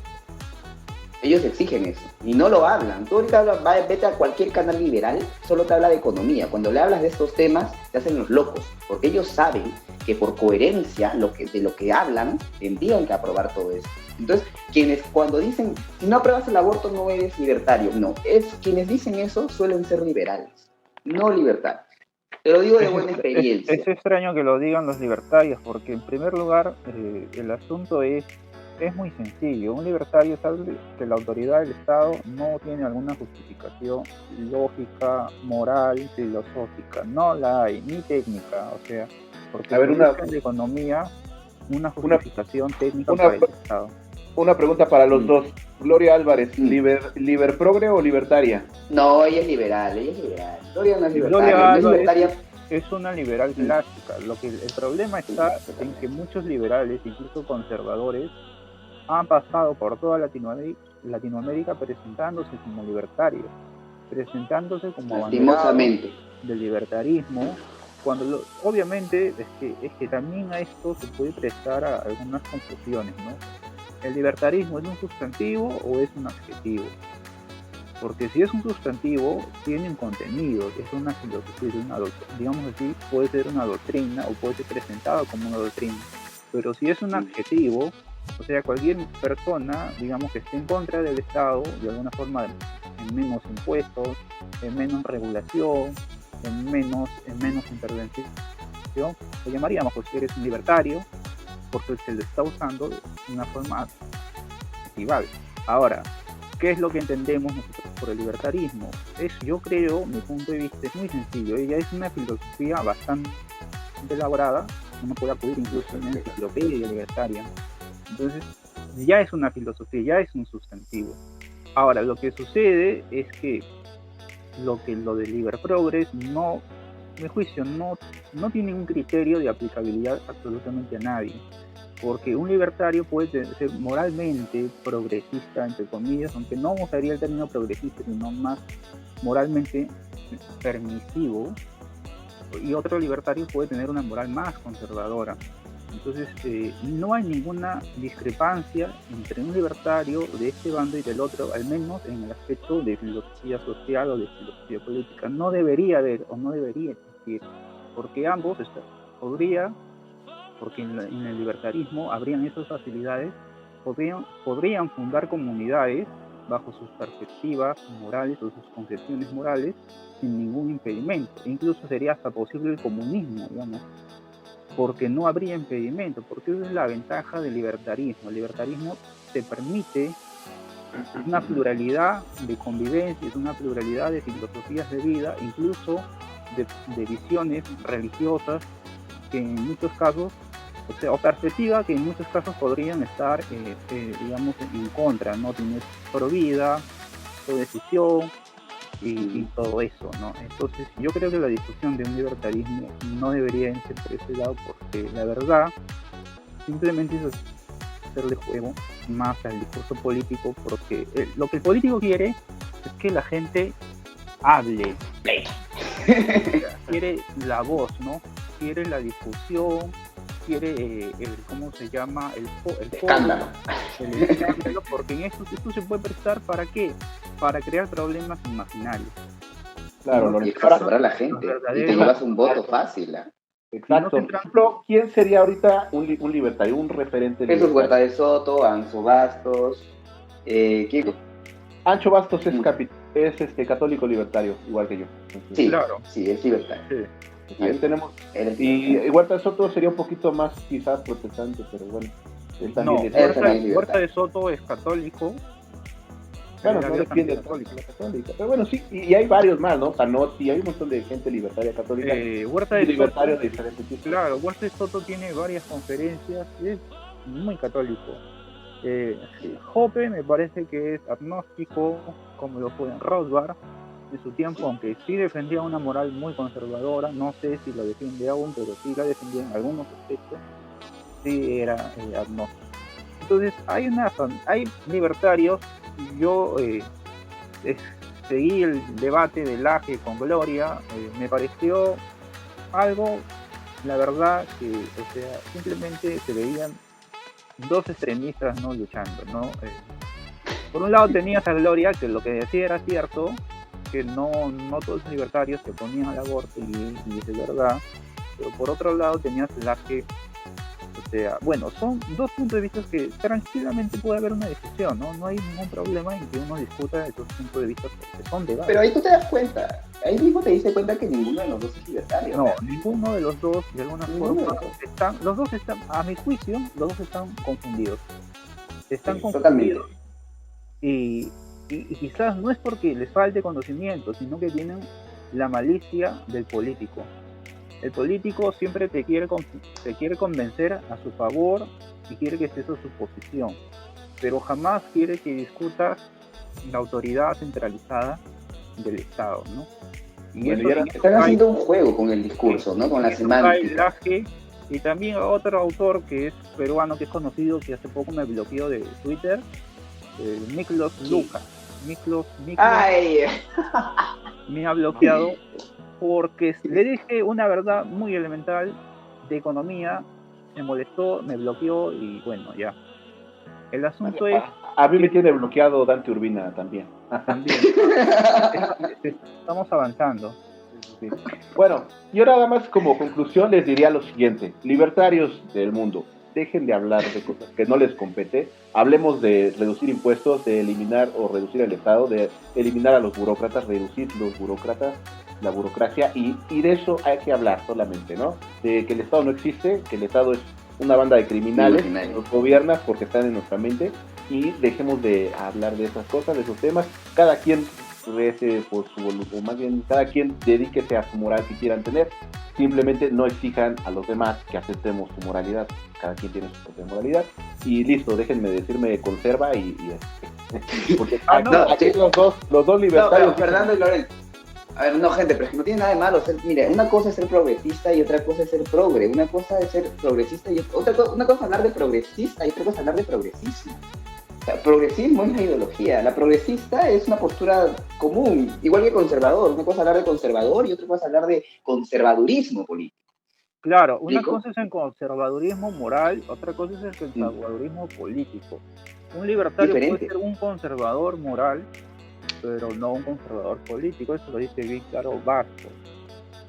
Ellos exigen eso, y no lo hablan. Tú ahorita vete a cualquier canal liberal, solo te habla de economía. Cuando le hablas de estos temas, te hacen los locos, porque ellos saben que por coherencia de lo que hablan, tendrían que aprobar todo eso. Entonces, cuando dicen, si no apruebas el aborto no eres libertario, no, quienes dicen eso suelen ser liberales, no libertarios. Te lo digo de buena experiencia. Es extraño que lo digan los libertarios, porque en primer lugar, el asunto es muy sencillo. Un libertario sabe que la autoridad del Estado no tiene alguna justificación lógica, moral, filosófica, no la hay, ni técnica, o sea, porque en la economía una justificación técnica para el Estado. Una pregunta para los dos. Gloria Álvarez, ¿liberprogre o libertaria? No, ella es liberal. Gloria no es libertaria. Es una liberal clásica. El problema está en que muchos liberales, incluso conservadores, han pasado por toda Latinoamérica presentándose como libertarios, presentándose como abanderados del libertarismo, cuando obviamente es que también a esto se puede prestar a algunas confusiones, ¿no? ¿El libertarismo es un sustantivo o es un adjetivo? Porque si es un sustantivo, tiene un contenido, es una filosofía, digamos así, puede ser una doctrina o puede ser presentado como una doctrina. Pero si es un adjetivo, o sea, cualquier persona, digamos, que esté en contra del Estado, de alguna forma, en menos impuestos, en menos regulación, en menos intervención, lo llamaríamos, pues, que eres un libertario, porque se lo está usando de una forma activable. Ahora, ¿qué es lo que entendemos nosotros por el libertarismo? Yo creo, mi punto de vista es muy sencillo. Ella es una filosofía bastante elaborada, uno puede acudir incluso en la enciclopedia libertaria. Entonces, ya es una filosofía, ya es un sustantivo. Ahora, lo que sucede es que lo de liberprogres no, a mi juicio, no tiene un criterio de aplicabilidad absolutamente a nadie. Porque un libertario puede ser moralmente progresista, entre comillas, aunque no usaría el término progresista, sino más moralmente permisivo, y otro libertario puede tener una moral más conservadora. Entonces, no hay ninguna discrepancia entre un libertario de este bando y del otro, al menos en el aspecto de filosofía social o de filosofía política. No debería haber o no debería existir, porque ambos porque en el libertarismo habrían esas facilidades, podrían fundar comunidades bajo sus perspectivas morales o sus concepciones morales sin ningún impedimento. Incluso sería hasta posible el comunismo, digamos, porque no habría impedimento, porque esa es la ventaja del libertarismo. El libertarismo te permite una pluralidad de convivencias, una pluralidad de filosofías de vida, incluso de visiones religiosas que en muchos casos, o perspectiva que en muchos casos podrían estar, digamos, en contra, ¿no? Tienes pro vida, tu decisión y todo eso, ¿no? Entonces yo creo que la discusión de un libertarismo no debería irse por ese lado, porque la verdad simplemente es hacerle juego más al discurso político, porque lo que el político quiere es que la gente hable, quiere la voz, ¿no? Quiere la discusión, quiere ¿cómo se llama? El escándalo. El escándalo, porque en esto se puede prestar ¿para qué? Para crear problemas imaginarios. Claro, ¿no? Y exasperar a la gente. Y te llevas un voto fácil, ¿eh? Exacto. Por ejemplo, ¿quién sería ahorita un libertario, un referente libertario? Jesús Huerta de Soto, Ancho Bastos, ¿quién? Ancho Bastos es católico libertario, igual que yo. Entonces, sí, claro. Sí, es libertario. Sí. Ahí tenemos. Y Huerta de Soto sería un poquito más quizás protestante, pero bueno. Él también Huerta de Soto es católico. Bueno, no defiende la católica. Pero bueno, sí, y hay varios más, ¿no? Zanotti, hay un montón de gente libertaria católica. Huerta de libertario Soto, de diferentes tipos. Claro, Huerta de Soto tiene varias conferencias, es muy católico. Hoppe me parece que es agnóstico, como lo fue en Rothbard en su tiempo, aunque sí defendía una moral muy conservadora, no sé si lo defiende aún, pero sí la defendía en algunos aspectos, sí era agnóstico. Entonces hay libertarios. Yo seguí el debate del Laje con Gloria, me pareció algo, la verdad, que simplemente se veían dos extremistas, ¿no?, luchando, ¿no? Por un lado tenías a Gloria, que lo que decía era cierto, que no todos los libertarios se oponían al aborto, y es de verdad, pero por otro lado tenías el Laje. O sea, bueno, son dos puntos de vista que tranquilamente puede haber una discusión, ¿no? No hay ningún problema en que uno discuta esos puntos de vista, porque son debates. Pero ahí tú te das cuenta, ahí mismo te diste cuenta que ninguno de los dos es libertario. No, ninguno de los dos, de alguna forma, los dos están, a mi juicio, los dos están confundidos. Están confundidos. Y quizás no es porque les falte conocimiento, sino que tienen la malicia del político. El político siempre te quiere convencer a su favor y quiere que estés a su posición, pero jamás quiere que discutas la autoridad centralizada del Estado, ¿no? Y están haciendo un juego con el discurso, ¿no? Con la semántica. Y también otro autor que es peruano, que es conocido, que hace poco me bloqueó de Twitter, Miklos Lucas. Miklos me ha bloqueado porque le dije una verdad muy elemental de economía, se molestó, me bloqueó y bueno, ya. El asunto es... A mí me tiene bloqueado Dante Urbina también. Estamos avanzando. Sí. Bueno, yo nada más como conclusión les diría lo siguiente: libertarios del mundo, dejen de hablar de cosas que no les compete, hablemos de reducir impuestos, de eliminar o reducir el Estado, de eliminar a los burócratas, reducir los burócratas, la burocracia, y de eso hay que hablar solamente, ¿no? De que el Estado no existe, que el Estado es una banda de criminales, nos gobierna porque están en nuestra mente, y dejemos de hablar de esas cosas, de esos temas. Cada quien rece por su voluntad, o más bien cada quien dedíquese a su moral que quieran tener. Simplemente no exijan a los demás que aceptemos su moralidad. Cada quien tiene su propia moralidad y listo, déjenme decirme conserva y porque aquí los dos libertarios. No, Fernando y Lorenzo. A ver, no, gente, pero es que no tiene nada de malo. Mire, una cosa es ser progresista y otra cosa es ser progre. Una cosa es ser progresista y una cosa es hablar de progresista y otra cosa es hablar de progresismo. O sea, progresismo es una ideología. La progresista es una postura común, igual que conservador. Una cosa es hablar de conservador y otra cosa es hablar de conservadurismo político. Claro, una cosa es el conservadurismo moral, otra cosa es el conservadurismo político. Un libertario puede ser un conservador moral, pero no un conservador político. Eso lo dice bien claro Bastos,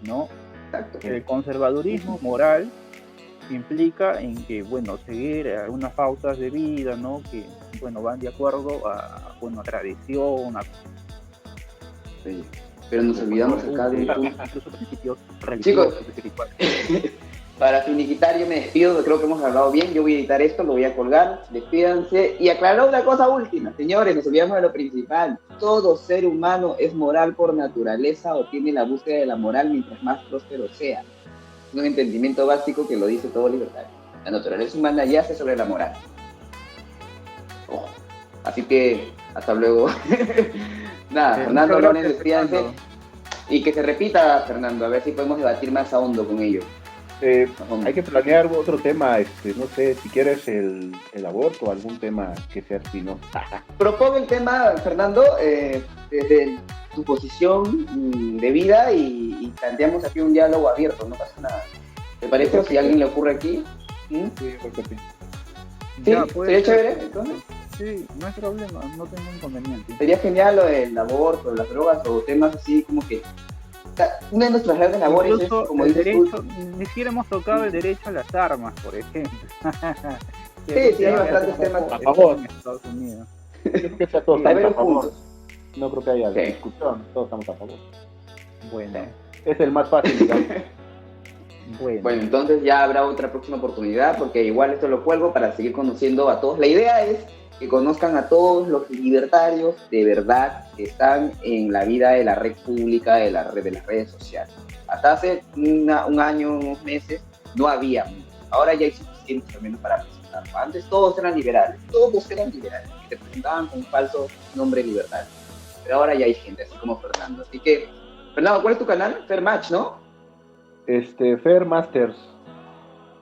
¿no? Exacto. El conservadurismo moral implica en que, bueno, seguir algunas pautas de vida, ¿no? Que, bueno, van de acuerdo a tradición, sí. Pero nos olvidamos acá de incluso principios religiosos. Chicos, para finiquitar yo me despido, creo que hemos hablado bien, yo voy a editar esto, lo voy a colgar, despídanse y aclarar una cosa última, señores, nos olvidamos de lo principal: todo ser humano es moral por naturaleza o tiene la búsqueda de la moral mientras más próspero sea. Es un entendimiento básico que lo dice todo libertario. La naturaleza humana yace sobre la moral. Así que hasta luego. Nada, Muchas Fernando, Loren, gracias, despídanse. Fernando. Y que se repita, Fernando, a ver si podemos debatir más a hondo con ello. Hay que planear otro tema, no sé, si quieres el aborto, algún tema que sea espinoso. Propongo el tema, Fernando, desde tu posición de vida y planteamos aquí un diálogo abierto, no pasa nada. ¿Te parece? O si a alguien le ocurre aquí. ¿Mm? Sí, creo que sí. ¿Sí? Ya, puede ¿Sería ser. chévere, entonces? Sí, no hay problema, no tengo inconveniente. Sería genial lo del aborto, las drogas o temas así como que... O sea, una de nuestras grandes labores Incluso es, como el dices derecho, tú... ni siquiera hemos tocado el derecho a las armas, por ejemplo. Sí, hay bastantes temas. A favor. En Estados Unidos. Yo creo que todos Hay estamos a varios favor. puntos. No creo que haya Sí. discusión, todos estamos a favor. Bueno, Es el más fácil, digamos. Bueno, entonces ya habrá otra próxima oportunidad, porque igual esto lo cuelgo para seguir conociendo a todos. La idea es que conozcan a todos los libertarios de verdad que están en la vida de la red pública, de las redes sociales. Hasta hace un año, unos meses, no había mucho. Ahora ya hay suficientes al menos para presentarlo. Antes todos eran liberales, y se presentaban con un falso nombre libertario. Pero ahora ya hay gente, así como Fernando. Así que, Fernando, ¿cuál es tu canal? Fairmatch, ¿no? Fair Masters.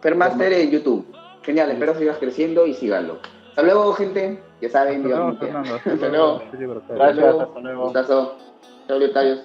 Fairmaster en YouTube. Genial, espero sigas creciendo y síganlo. Hasta luego, gente. Ya saben, hasta luego, digamos que... Fernando. Hasta luego. Soy libertario. Gracias, Hasta luego. hasta luego. Gustazo. Chao, libertarios.